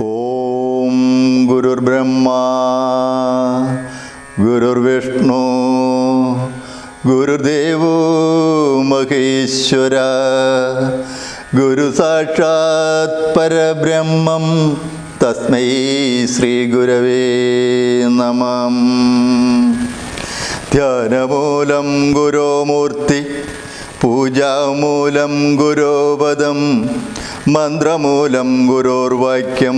ഓം ഗുരുർബ്രഹ്മാ ഗുരുർവിഷ്ണു ഗുരുദേവോ മഹേശ്വര ഗുരു സാക്ഷാത് പരബ്രഹ്മം തസ്മൈ ശ്രീ ഗുരവേ നമഃ. ധ്യാനമൂലം ഗുരോമൂർത്തി പൂജാമൂലം ഗുരോപദം മന്ത്രമൂലം ഗുരോർവാക്യം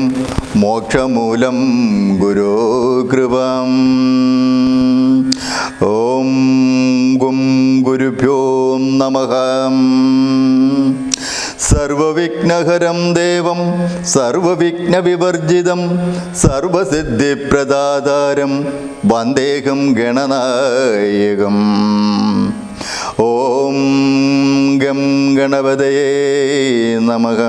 മോക്ഷമൂലം ഗുരോ കൃപം. ഓം ഗും ഗുരുഭ്യോ നമഃ. സർവവിഘ്നഹരം ദേവം സർവവിഘ്നവിവർജിതം സർവസിദ്ധിപ്രദാതാരം വന്ദേഹം ഗണനായകം. ഓം ഗം ഗണപതയേ നമഃ.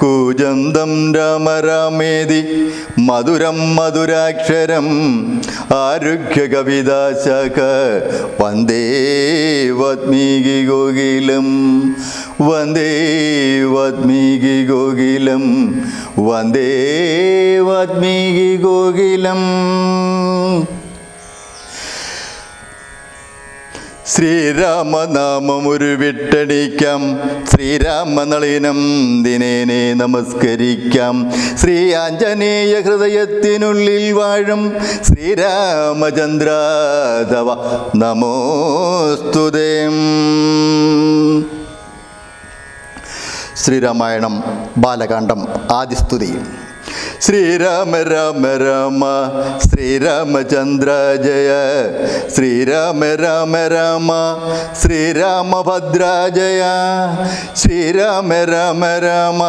കൂജന്തം രാമ രാമേതി മധുരം മധുരാക്ഷരം ആരുഹ്യ കവിതാശാഖ വന്ദേ വാത്മീകി കോകിലം വന്ദേ വാത്മീകി കോകിലം വന്ദേ വാത്മീകി കോകിലം. ശ്രീരാമനാമമൊരു വിട്ടടിക്കാം, ശ്രീരാമനളിനം ദിനേനെ നമസ്കരിക്കാം. ശ്രീ ആഞ്ജനേയ ഹൃദയത്തിനുള്ളിൽ വാഴും ശ്രീരാമചന്ദ്ര തവ നമോസ്തുതേ. ശ്രീരാമായണം ബാലകാണ്ഡം ആദിസ്തുതി. ശ്രീരാമ രാമ രാമ ശ്രീരാമചന്ദ്ര ജയ ശ്രീരാമ രാമ രാമ ശ്രീരാമഭദ്ര ജയ ശ്രീരാമ രാമ രാമ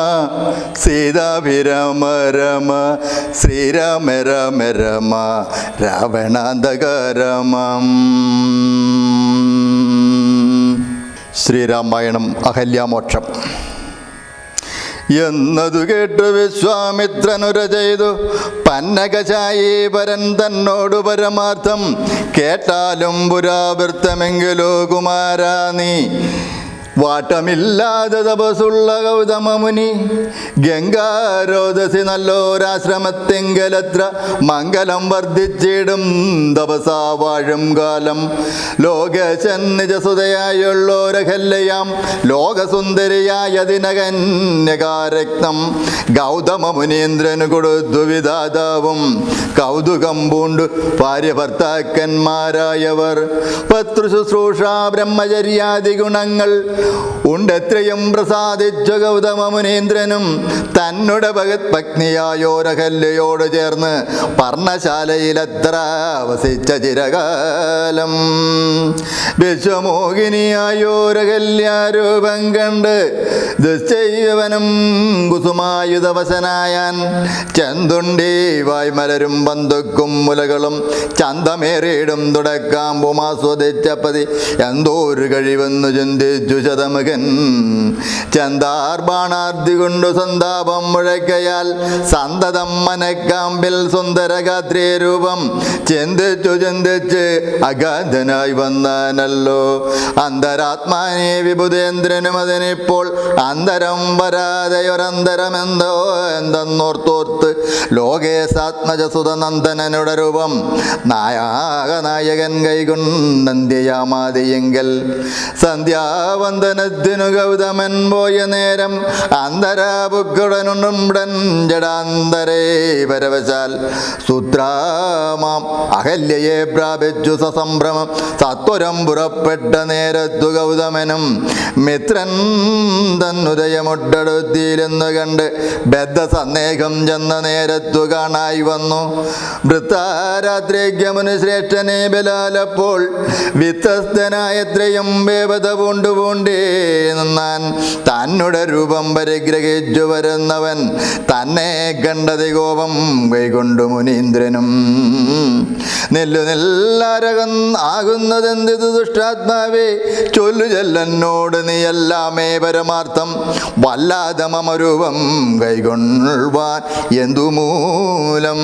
സീതാഭിരാമ രാമ ശ്രീരാമ രാമ രാമ രാവണാന്തക രാമ. ശ്രീരാമായണം അഹല്യാമോക്ഷം. എന്നതു കേട്ടു വിശ്വാമിത്രനുര ചെയ്തു പന്നകശായി പരൻ തന്നോടു പരമാർത്ഥം. കേട്ടാലും പുരാവൃത്തമെങ്കിലോ കുമാരാ നീ വാട്ടമില്ലാതെ തപസുള്ള ഗൗതമമുനി ഗംഗാരോദസി നല്ലോരാശ്രമത്തെങ്കലത്ര മംഗലം വർദ്ധിച്ചിടും തപസാ വാഴും കാലം. ലോകശൻ നിജസുതയായുള്ളോരഹല്ലയാം ലോകസുന്ദരിയായ ദിനകന്യകാരത്നം ഗൗതമമുനീന്ദ്രന് കൊടുത്തു വിധാതാവും കൗതുകം പൂണ്ടു ഭാര്യ ഭർത്താക്കന്മാരായവർ. പത്രുശുശ്രൂഷ ബ്രഹ്മചര്യാദി ഗുണങ്ങൾ ഉണ്ടെത്രയും പ്രസാദിച്ചു ഗൗതമമുനീന്ദ്രനും തന്നുടെ ഭഗത് പത്നിയായോരഹല്യയോട് ചേർന്ന് പർണശാലയിലെത്ര വസിച്ച ചിരകാലം. വിശ്വമോഹിനിയായോരഹല്യാരൂപം കണ്ട് ദുശ്ചൈവനും കുസുമായുധവശനായാൻ. ചന്തുണ്ടി വായ്മലരും ബന്ധുക്കും മുലകളും ചന്തമേറിയിടും തുടക്കാമ്പുമാസ്വദിച്ച പതി എന്തോരു കഴിവെന്നു ചിന്തിച്ചു ശതമുഖൻ. ചന്താർബാണാർത്തി കൊണ്ടു സന്താപം മുഴക്കയാൽ സന്തതം മനക്കാമ്പിൽ സുന്ദരഗാത്രീ രൂപം ചിന്തിച്ചു ചിന്തിച്ച് അഗാധനായി വന്നാനല്ലോ. അന്തരാത്മാനെ വിഭുതേന്ദ്രനും അതിനിപ്പോൾ അന്തരം വരാതെയൊരന്തരമെന്തോ എന്തെന്നോർത്തോർത്ത് ലോകേശാത്മജസുതനന്ദനനുടെ രൂപം നായകൻ കൈകൊണ്ടന്ത്യയാമാതിയെങ്കിൽ. സന്ധ്യാവന്ദനത്തിനു ഗൗതമൻ പോയ നേരം അന്തരാപുക്കുടനുടൻ ജടാന്തരേ പരവശാൽ സൂത്രാമാം അഹല്യയെ പ്രാപിച്ചു സസംഭ്രമം. സത്വരം പുറപ്പെട്ട നേരത്തു ഗൗതമനും മിത്രൻ തന്നുദയമൊട്ടടുത്തിയിലെന്നു കണ്ട് ബദ്ധ സന്ദേഹം ചെന്ന നേരത്തു കാണായി വന്നു. വൃത്താരാത്രിജ്ഞമുനി ശ്രേഷ്ഠനെ ബലാലപ്പോൾ വിത്തസ്തനായത്രയും വേവത പൂണ്ടുപൂണ്ടേ നിന്നാൻ. തന്നുടെ രൂപം പരിഗ്രഹിച്ചു വരുന്നവൻ തന്നെ കണ്ടതി കോപം കൈകൊണ്ടു മുനീന്ദ്രനും. നെല്ലാരകം ആകുന്നതെന്തിതു ദുഷ്ടാത്മാവേ ചൊല്ലു ചെല്ലന്നോട് നീ എല്ലാമേ പരമാർത്ഥം. വല്ലാതെ മമരൂപം കൈകൊള്ളുവാൻ എന്തു മൂലം.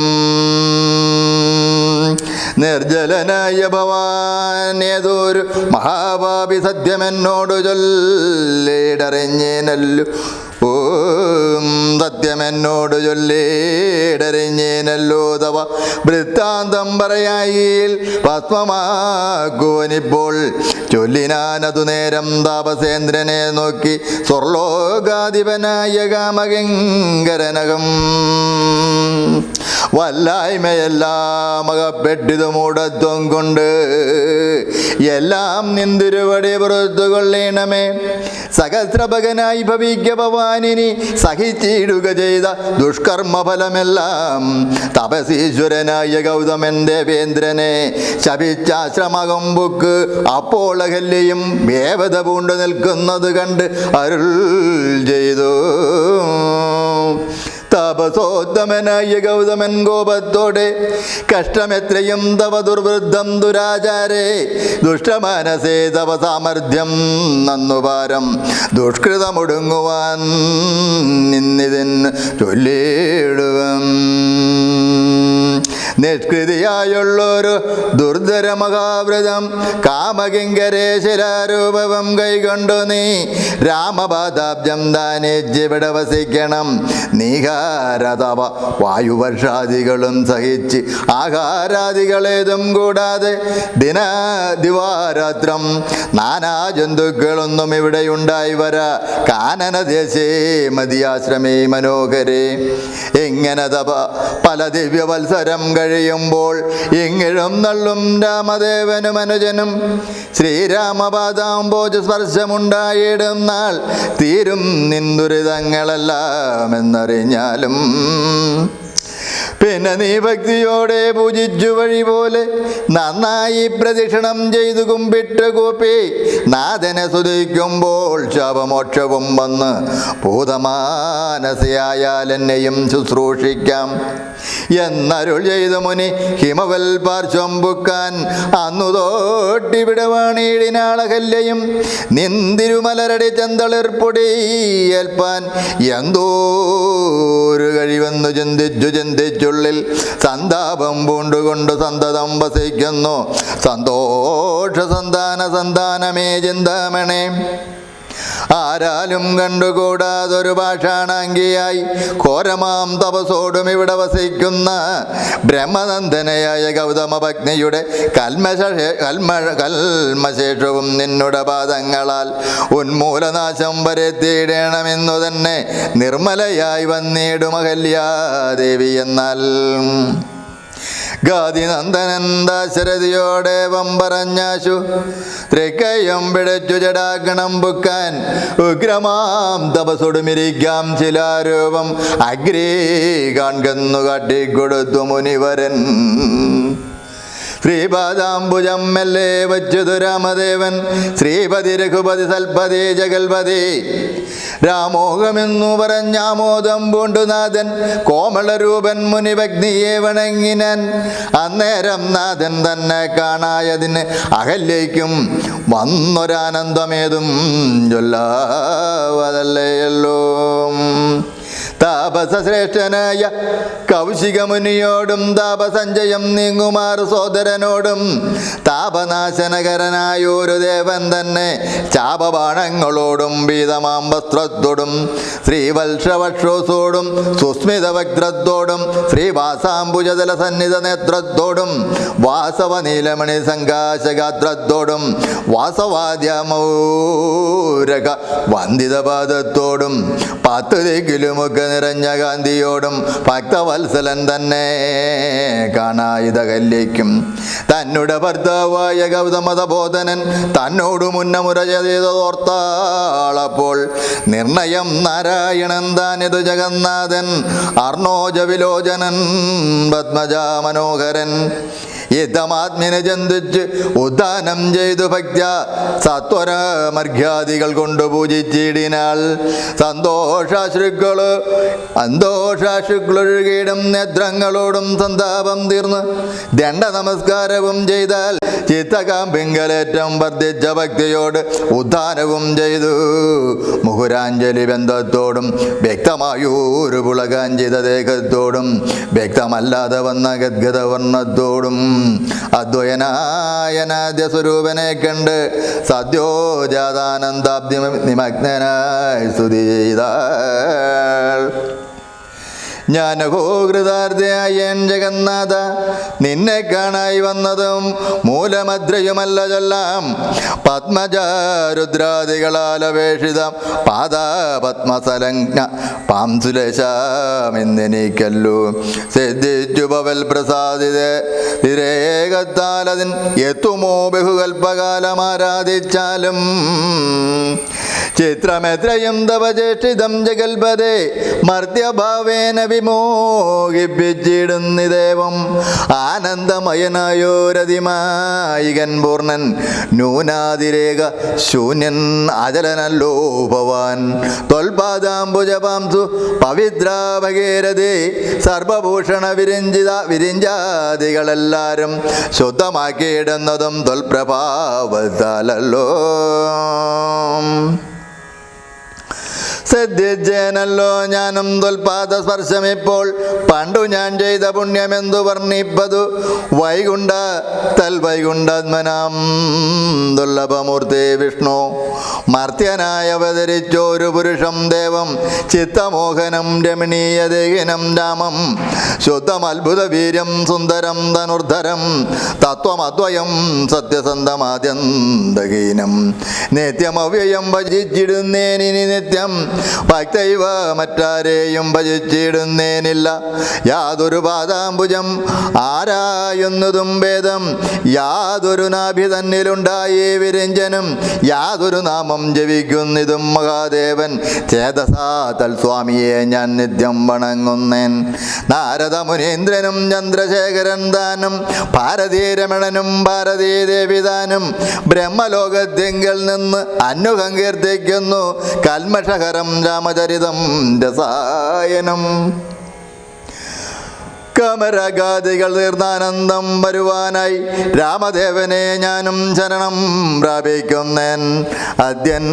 നിർജ്ജലനായ ഭവാൻ ഏതൊരു മഹാപാപി സത്യമെന്നോടു ചൊല്ലിടറിഞ്ഞേനല്ലു സത്യമെന്നോട് ചൊല്ലിടറിഞ്ഞേനല്ലോ തവ വൃത്താന്തം പറയായിൽ ഭസ്മമാക്കുവനിപ്പോൾ ചൊല്ലിനാനതു നേരം താപസേന്ദ്രനെ നോക്കി സ്വർലോകാധിപനായ കാമകിങ്കരനകം വല്ലായ്മയെല്ലാം അകപ്പെട്ടിതു മൂഢത്വം കൊണ്ട് എല്ലാം നിന്തിരുവടി പുറത്തു കൊള്ളണമേ. സഹസ്രഭകനായി ഭവിക്ക ഭവാനിനി സഹിച്ചിടുക ചെയ്ത ദുഷ്കർമ്മഫലമെല്ലാം തപസീശ്വരനായ ഗൗതമൻ ദേവേന്ദ്രനെ ശപിച്ചാശ്രമകം ബുക്ക് അപ്പോൾ അഹല്യയും വേവത പൂണ്ടു നിൽക്കുന്നത് കണ്ട് അരുൾ ചെയ്തു. താപസോത്തമനായ ഗൗതമൻ കോപത്തോടെ കഷ്ടമെത്രയും തവ ദുർവൃദ്ധം ദുരാചാരേ ദുഷ്ടമാനസേ തവ സാമർഥ്യം നന്നുപാരം ദുഷ്കൃതമൊടുങ്ങുവാൻ നിന്നിതിന് ചൊല്ലിടുവം. നിഷ്കൃതിയായുള്ളൊരു ദുർധര മഹാവ്രതം കാമകിങ്കരേശിലാരൂപം കൈകൊണ്ടു നീ രാമപാദാബ്ജം ദാനേജ്യവിടെ വസിക്കണം. നീഹാരതവ വായുവർഷാദികളും സഹിച്ച് ആഹാരാദികളേതും കൂടാതെ ദിവാരാത്രം നാനാ ജന്തുക്കളൊന്നും ഇവിടെയുണ്ടായി വരാ. കാനനദേശേ മതിയാശ്രമേ മനോഹരേ. എങ്ങനെ തപ പല ദിവ്യവത്സരം കഴിയുമ്പോൾ ഇങ്ങിഴും നള്ളും രാമദേവനും അനുജനും ശ്രീരാമപാദാംബോജ സ്പർശമുണ്ടായിടും നാൾ തീരും നിന്ദുരിതങ്ങളെല്ലാം എന്നറിഞ്ഞാലും പിന്നെ നീ ഭക്തിയോടെ പൂജിച്ചു വഴി പോലെ നന്നായി പ്രദക്ഷിണം ചെയ്തു കുമ്പിട്ട് കൂപ്പി നാഥനെ സ്തുതിക്കുമ്പോൾ ശാപമോക്ഷവും വന്ന് ഭൂതമാനസയായാൽ എന്നെയും ശുശ്രൂഷിക്കാം എന്നരുൾ ചെയ്തു മുനി ഹിമവൽ പാർശ്വം ബുക്കാൻ. അന്നു തോട്ടിവിടെ വാണിയിടിനാളകല്യയും നിന്തിരുമലരടി ചെന്തളിർപ്പൊടി ഏൽപ്പാൻ എന്തോരു കഴിവെന്നു ചിന്തിച്ചുള്ളിൽ സന്താപം പൂണ്ടുകൊണ്ട് സന്തതം വസിക്കുന്നു. സന്തോഷ സന്താനമേ ചിന്താമണേ. ആരാലും കണ്ടുകൂടാതൊരു ഭാഷാണാങ്കിയായി ഘോരമാം തപസോടും ഇവിടെ വസിക്കുന്ന ബ്രഹ്മനന്ദനയായ ഗൗതമ പത്നിയുടെ കൽമശേഷവും നിന്നുടെ പാദങ്ങളാൽ ഉന്മൂലനാശം വരുത്തിയിടണമെന്നു തന്നെ നിർമ്മലയായി വന്നിടും അഹല്യാദേവി. എന്നാൽ ഗാദിനന്ദനൻ ദാശരഥിയോടേവം പറഞ്ഞാശു തൃക്കയും പിടച്ചു ജടാഗണം ബുക്കാൻ ഉഗ്രമാം തപസൊടുമിരിക്കാം ശിലാരൂപം അഗ്രേ കാൺകന്നു കാട്ടിക്കൊടുത്തു മുനിവരൻ. ശ്രീപാദാംബുജം മെല്ലെ വച്ചുതു രാമദേവൻ ശ്രീപതി രഘുപതി സൽപതി ജഗൽപതി രാമോഹമെന്നു പറഞ്ഞാമോദം പൂണ്ടുനാഥൻ കോമളരൂപൻ മുനിഭഗ്നിയെ വണങ്ങിനാൻ. അന്നേരം നാഥൻ തന്നെ കാണായതിന് അഹല്യയ്ക്കും വന്നൊരാനന്ദമേതും ചൊല്ലാവതല്ലേയല്ലോ. താപസശ്രേഷ്ഠനായ കൗശികമുനിയോടും താപസഞ്ചയം നീങ്ങുമാർ സോദരനോടും താപനാശനകരനായൊരു ദേവൻ തന്നെ ചാപബാണങ്ങളോടും പീതമാം വസ്ത്രത്തോടും ശ്രീവത്സവക്ഷോസോടും സുസ്മിത വക്രത്തോടും ശ്രീവാസാംബുജതല സന്നിധ നേത്രത്തോടും വാസവ നീലമണി സംകാശഗാത്രത്തോടും വാസവാദ്യമൗരക വന്ദിതപാദത്തോടും 10 ദിക്കിലുമൊക്കെ നിറഞ്ഞ കാന്തിയോടും ഭക്തവത്സലൻ തന്നെ കാണായിതകല്യയ്ക്കും. തന്നുടെ ഭർത്താവായ ഗൗതമതബോധനൻ തന്നോട് മുന്നമുര ചെയ്തോർത്താളപ്പോൾ നിർണയം നാരായണൻ താനിതു ജഗന്നാഥൻ അർണോജ വിലോചനൻ പത്മജാ മനോഹരൻ യുദ്ധമാത്മിനെ ചിന്തിച്ച് ഉദ്ധാനം ചെയ്തു ഭക്ത സത്വരമർഘ്യാദികൾ കൊണ്ട് പൂജിച്ചിടിനാൾ. സന്തോഷാശുക്കളൊഴുകിയിടും നേത്രങ്ങളോടും സന്താപം തീർന്ന് ദണ്ഡ നമസ്കാരവും ചെയ്താൽ ചിത്തകാമ്പിങ്കലേറ്റം വർദ്ധിച്ച ഭക്തിയോട് ഉദ്ധാനവും ചെയ്തു മുഹുരാഞ്ജലി ബന്ധത്തോടും വ്യക്തമായൊരു പുളകാഞ്ചിത ദേഹത്തോടും വ്യക്തമല്ലാതെ വന്ന ഗദ്ഗതവർണ്ണത്തോടും അദ്വയനായനാദ്യ സ്വരൂപനെ കണ്ട് സദ്യോജാതാനന്ദാബ്ദി നിമഗ്നനായി സ്തുതി ചെയ്താൾ. ജ്ഞാനഘോകൃതാർത്ഥയായൻ ജഗന്നാഥ, നിന്നെ കാണായി വന്നതും മൂലമദ്രയുമല്ല ചൊല്ലാം. പത്മജാരുദ്രാദികളാൽ അപേക്ഷിതം പാദപത്മസലഗ്ന പാംസുലേശമെന്നെനിക്കല്ലു സിദ്ധിച്ചു പവൽ പ്രസാദിതേകത്താൽ അതിൻ എത്തുമോ ബഹുകൽപ്പകാലം ആരാധിച്ചാലും. ചിത്രമെത്രയും തവചേഷ്ടിതം ജഗൽപദേ മർത്യഭാവേന വിമോഹിപ്പിച്ചിടുന്നിദേവം. ആനന്ദമയനായോരതിമായികൻ പൂർണ്ണൻ നൂനാതിരേക ശൂന്യൻ അചലനല്ലോ ഭവാൻ. ത്വൽപാദാംബുജപാംസു പവിദ്രാഭഗേരതേ സർവഭൂഷണ വിരിഞ്ചാദികളെല്ലാരും ശുദ്ധമാക്കിയിടുന്നതും ത്വൽപ്രഭാവത്താലല്ലോ. ശ്രദ്ധിച്ചേനല്ലോ ഞാനും ത്വൽപാദ സ്പർശമിപ്പോൾ. പണ്ടു ഞാൻ ചെയ്ത പുണ്യമെന്തു വർണ്ണിപ്പതു. വൈകുണ്ഠ തൽവൈകുണ്ഠാത്മനാം ദുർലഭമൂർത്തി വിഷ്ണു. മർത്യനായി അവതരിച്ചോരു പുരുഷം ദേവം ചിത്തമോഹനം രമണീയദേഹിനം രാമം. ശുദ്ധം അത്ഭുത വീര്യം സുന്ദരം ധനുർധരം തത്വമദ്വയം സത്യസന്ധമാദ്യന്തഹീനം. നിത്യമവ്യയം ഭജിച്ചിടുന്നേനിനി നിത്യം ഭക്തൈവ മറ്റാരെയും ഭജിച്ചിടുന്നേനില്ല. യാതൊരു പാദാംബുജം ആരായുന്നതും ഭേദം. യാതൊരു നാഭി തന്നിലുണ്ടായി വിരഞ്ജനും. യാതൊരു നാമം ജപിക്കുന്നിതും മഹാദേവൻ. ചേതസാ തൽസ്വാമിയെ ഞാൻ നിത്യം വണങ്ങുന്നേൻ. നാരദ മുനീന്ദ്രനും ചന്ദ്രശേഖരൻ താനും ഭാരതീരമണനും ഭാരതീദേവിതാനും ബ്രഹ്മലോകത്തിങ്കൽ നിന്ന് അന്വഹം കീർത്തിക്കുന്നു കൽമഷഹരം രാമചരിതം രസായനം. കമരഗാദികൾ തീർന്നാനന്ദം വരുവാനായി രാമദേവനെ ഞാനും ശരണം പ്രാപിക്കുന്നേൻ. അദ്യൻ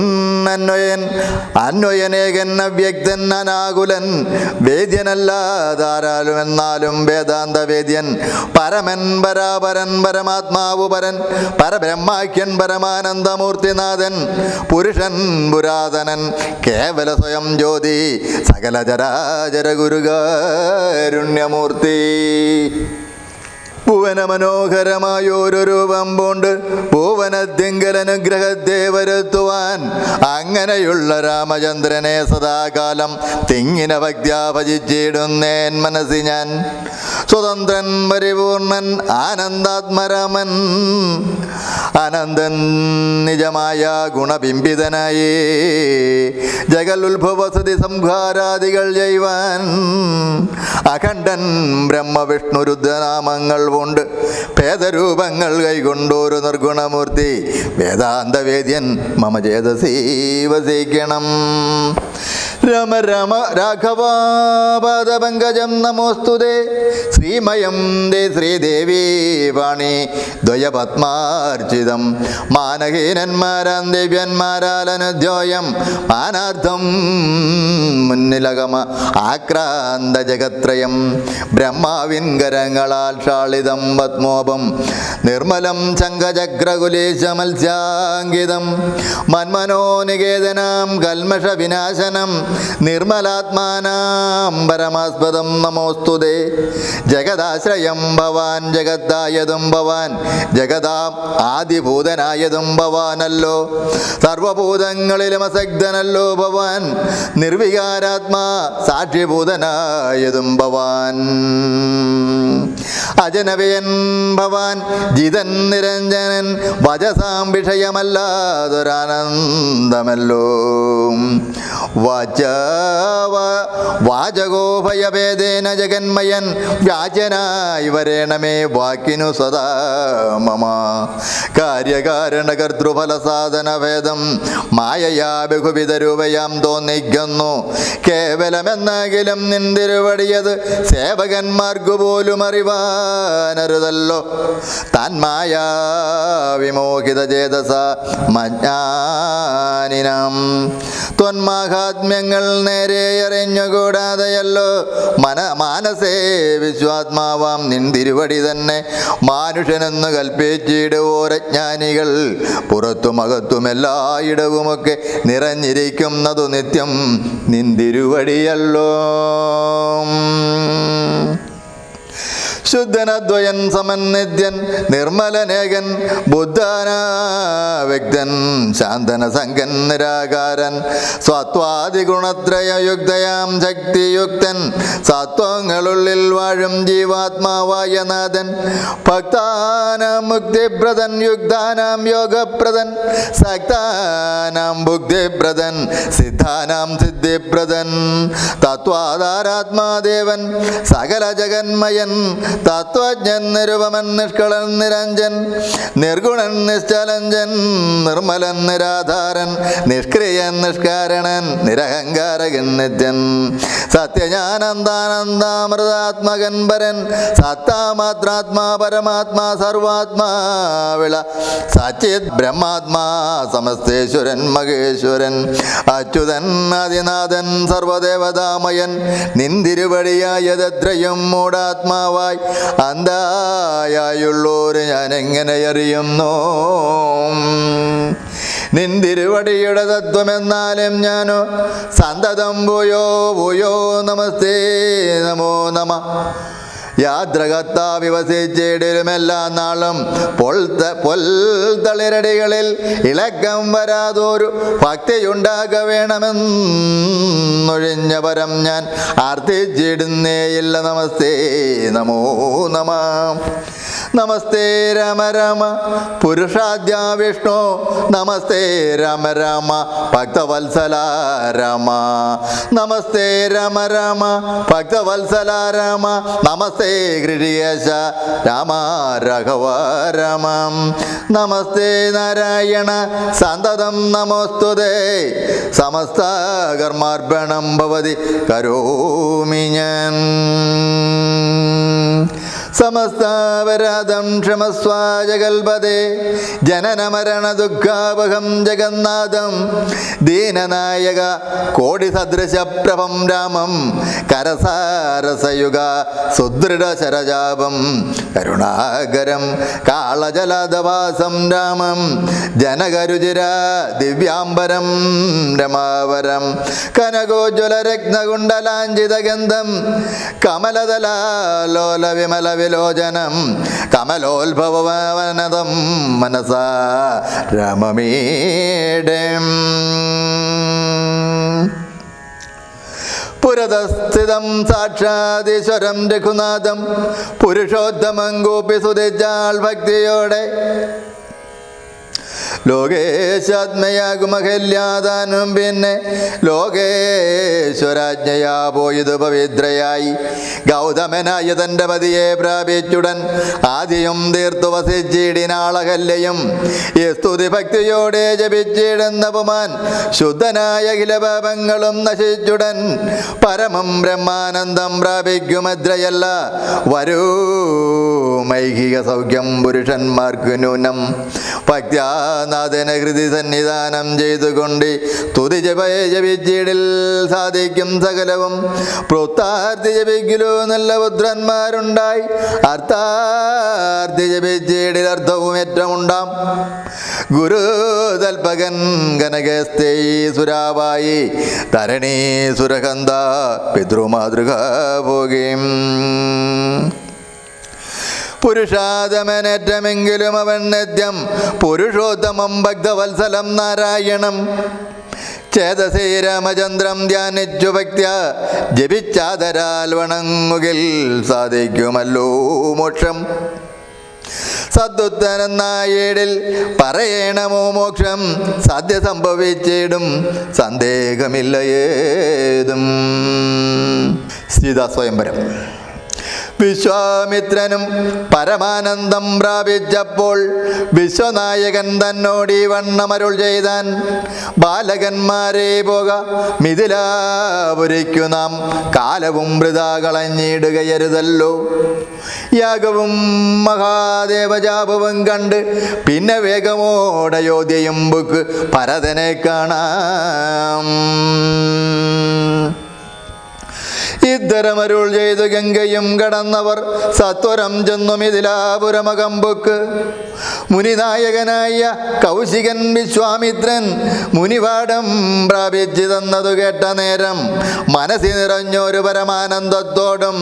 അന്വയനേകൻ അവ്യക്തൻ അനാകുലൻ വേദ്യനല്ലാതാരാലും എന്നാലും വേദാന്ത വേദ്യൻ. പരമൻ പരാപരൻ പരമാത്മാവു പരൻ പരബ്രഹ്മാഖ്യൻ പരമാനന്ദമൂർത്തിനാഥൻ. പുരുഷൻ പുരാതനൻ കേവല സ്വയം ജ്യോതി സകല ചരാചര ഗുരുകാരുണ്യമൂർത്തി. ഭുവന മനോഹരമായൊരു രൂപം പൂണ്ട് ഭുവനത്തിങ്കൽ അനുഗ്രഹത്തെ വരുത്തുവാൻ അങ്ങനെയുള്ള രാമചന്ദ്രനെ സദാകാലം തിങ്ങിന ഭക്ത്യാ ഭജിച്ചിടുന്നേൻ മനസ്സി ഞാൻ. സ്വതന്ത്രൻ പരിപൂർണൻ ആനന്ദാത്മരാമൻ അനന്തൻ നിജമായ ഗുണബിംബിതനായി ജഗലുത്ഭവസതി സംഹാരാദികൾ ചെയ്യുവാൻ. അഖണ്ഡൻ ബ്രഹ്മവിഷ്ണു രുദ്രനാമങ്ങൾ കൊണ്ട് ഭേദരൂപങ്ങൾ കൈകൊണ്ടൊരു നിർഗുണമൂർത്തി വേദാന്തവേദ്യൻ മമ ചേതസീ വസിക്കണം. രമ രമ രാഘവാപാദപങ്കജം നമോസ്തുതേ. ശ്രീമയം ദേ ശ്രീദേവി വാണി ദ്വയപത്മാർച്ചിതം. മാനഹീനന്മാരാം ദിവ്യന്മാരാലനുദ്യോയം മാനാർത്ഥം മുന്നിലകമ ആക്രാന്ത ജഗത്രയം. ബ്രഹ്മാവിൻ കരങ്ങളാൽ ഷാളിതം പത്മോപം നിർമ്മലം ശംഖചക്രകുലേശമത്സ്യാങ്കിതം. മന്മനോനികേതനാം കൽമഷ വിനാശനം നിർമ്മലാത്മാനാം പരമാസ്പദം നമോസ്തുതേ. ജഗദാശ്രയം ഭവാൻ ജഗത്തായതും ഭവാൻ ജഗതാം ആദിഭൂതനായതും ഭവാനല്ലോ. സർവഭൂതങ്ങളിലും അസക്തനല്ലോ ഭവാൻ. നിർവികാരാത്മാ സാക്ഷിഭൂതനായതും ഭവാൻ. അജനവയൻ ഭവാൻ ജിതൻ നിരഞ്ജനൻ വചസാം വിഷയമല്ലാതൊരാനന്ദമല്ലോ. വാചകോഭയഭേദേന ജഗന്മയൻ വ്യാജനായി വരേണമേ വാക്കിനു സദാ മമ. കാര്യകാരണ കർത്തൃഫല സാധന ഭേദം മായയാ ബഹുവിധ രൂപയാം തോന്നിക്കുന്നു. കേവലമെന്നെങ്കിലും നിന്തിരുവടിയത് സേവകന്മാർക്കു പോലും അറിവാൻ നരുതല്ലോ താൻമായ വിമോഹിത ചേതസ മജ്ഞാനിനം ത്വന്മാഹാത്മ്യങ്ങൾ നേരെ അറിഞ്ഞുകൂടാതെയല്ലോ മാനസേ വിശ്വാത്മാവാം നിൻ തിരുവടി തന്നെ മാനുഷനെന്ന് കൽപ്പിച്ചിടുവോരജ്ഞാനികൾ പുറത്തും അകത്തും എല്ലായിടവുമൊക്കെ നിറഞ്ഞിരിക്കുന്നതു നിത്യം നിൻ തിരുവടിയല്ലോ. ശുദ്ധനദ്വയൻ സമന്നിത്യൻ നിർമ്മലനേകൻ ബുദ്ധനാവ്യക്തൻ ശാന്തന സംഗൻ നിരാകാരൻ സ്വത്വാദിഗുണത്രയയുക്തയാം ശക്തിയുക്തൻ സത്വങ്ങളുള്ളിൽ വാഴും ജീവാത്മാവായ നാഥൻ ഭക്താനാം മുക്തിപ്രദൻ യുക്താനാം യോഗപ്രദൻ സക്താനാം ഭുക്തിപ്രദൻ സിദ്ധാനാം സിദ്ധിപ്രദൻ തത്വാധാരാത്മാദേവൻ സകല ജഗന്മയൻ തത്വജ്ഞൻ നിരുപമൻ നിഷ്കളൻ നിരഞ്ജൻ നിർഗുണൻ നിശ്ചലഞ്ജൻ നിർമ്മലൻ നിരാധാരൻ നിഷ്ക്രിയൻ നിഷ്കാരണൻ നിരഹങ്കാരകൻ നിത്യൻ സത്യജ്ഞാനന്ദാനന്ദാമൃതാത്മകൻ പരൻ സത്താമാത്രാത്മാ പരമാത്മാ സർവാത്മാ വിള സച്ചിത് ബ്രഹ്മാത്മാ സമസ്തേശ്വരൻ മഹേശ്വരൻ അച്യുതൻ ആദിനാഥൻ സർവദേവതാമയൻ നിന്തിരുവടിയായതത്രയും മൂടാത്മാവായി അന്തായുള്ളോര് ഞാൻ എങ്ങനെ അറിയുന്നു നിന്തിരുവടിയുടെ തത്വമെന്നാലും ഞാനോ സന്തതം ഭൂയോ ഭൂയോ നമസ്തേ നമോ നമ യാത്രകത്താ വിവസിച്ചിടിലുമെല്ലാ നാളും പൊൽത്തളിരടികളിൽ ഇളക്കം വരാതൊരു ഭക്തിയുണ്ടാക വേണമെന്നൊഴിഞ്ഞ പരം ഞാൻ ആർത്തിച്ചിടുന്നേയില്ല. നമസ്തേ നമോ നമ നമസ്തേ രാമ രാമ പുരുഷാദ്യ വിഷ്ണു നമസ്തേ രാമ രാമ ഭക്തവത്സല രാമ നമസ്തേ രാമ രാമ ഭക്തവത്സല രാമ നമസ്തേ ഹൃദയേശ രാമ രാഘവ രാമ നമസ്തേ നാരായണ സന്തതം നമോസ്തുതേ സമസ്ത കർമാർപ്പണം ഭവതി കരോമി ഞാൻ സമസ്താപരാധം ക്ഷമസ്വ ജഗൽപദേ ജനനമരണ ദുഃഖാപഹം ജഗന്നാഥം ദീനനായക കോടിസദൃശപ്രഭം രാമം കരസാരസയുഗ സുദൃഢ ശരജാപം കരുണാകരം കാളജലദവാസം രാമം ജനകരുചിര ദിവ്യാംബരം രമാവരം കനകോജ്വല രത്നകുണ്ടലാഞ്ചിതഗന്ധം കമലദലാലോല വിമല വിലോചനം കമലോത്ഭവനദം മനസാ രാമമീഡം പുരതസ്ഥിതം സാക്ഷാദീശ്വരം രഘുനാഥം പുരുഷോത്തമം ഗോപി സുതിച്ചാൾ ഭക്തിയോടെ ലോകേശാത്മയാകുമഹല്യാദാനും പിന്നെ ലോകേശ്വരാജ്ഞയാ പോയത് പവിത്രയായി ഗൗതമനായ തൻ്റെ പതിയെ പ്രാപിച്ചുടൻ ആദ്യം തീർത്തു വസിച്ചിടിനാളകല്യയും ഈ സ്തുതി ഭക്തിയോടെ ജപിച്ചിടുന്ന പുമാൻ ശുദ്ധനായ അഖിലപാപങ്ങളും നശിച്ചുടൻ പരമം ബ്രഹ്മാനന്ദം പ്രാപിക്കുമദ്രയല്ല വരൂ മൈഹിക സൗഖ്യം പുരുഷന്മാർക്കു നൂനം ഭക്ത്യാനാഥന ഹൃദി സന്നിധാനം ചെയ്തുകൊണ്ട് തുതി ജപിച്ചിടിൽ സാധിക്കും സകലവും പ്രോത്താർത്ഥി ജപിക്കലോ നല്ല പുത്രന്മാരുണ്ടായി അർത്ഥാർത്ഥി ജപിച്ചിടിൽ അർത്ഥവും ഏറ്റവും ഉണ്ടാം ഗുരു തൽപകൻ കനകസ്ഥേ സുരാവായി തരണീ സുരകന്ത പിതൃമാതൃക ഭോഗീം പുരുഷാതമനേറ്റമെങ്കിലും അവൻ നിത്യം പുരുഷോത്തമം ഭക്തവത്സലം നാരായണം ചേതസേ രാമചന്ദ്രം ധ്യാനിച്ചു ഭക്ത്യ ജപിച്ചാതരാൽ വണങ്ങുകിൽ സാധിക്കുമല്ലോ മോക്ഷം സദ്ദുത്തനെന്നായേടിൽ പറയണമോ മോക്ഷം സാധ്യ സംഭവിച്ചിടും സന്ദേഹമില്ല ഏതും. സീതാ സ്വയംവരം. വിശ്വാമിത്രനും പരമാനന്ദം പ്രാപിച്ചപ്പോൾ വിശ്വനായകൻ തന്നോട് ഈ വണ്ണമരുൾ ചെയ്താൻ: ബാലകന്മാരെ പോക മിഥിലാപുരിക്കു നാം, കാലവും വൃഥാ കളഞ്ഞിടുകയരുതല്ലോ. യാഗവും മഹാദേവജാപവും കണ്ട് പിന്നെ വേഗമോടെ യോധ്യയും ബുക്ക് ഭരതനെ കാണാം. ഇത്തരമരുൾ ചെയ്തു ഗംഗയും കടന്നവർ സത്വരം ചെന്നു മിഥിലാപുരമകമ്പുക്ക്. മുനിനായകനായ കൗശികൻ വിശ്വാമിത്രൻ മുനിവാടം പ്രാപിച്ചു തന്നതു കേട്ട നേരം മനസ്സി നിറഞ്ഞൊരു പരമാനന്ദത്തോടും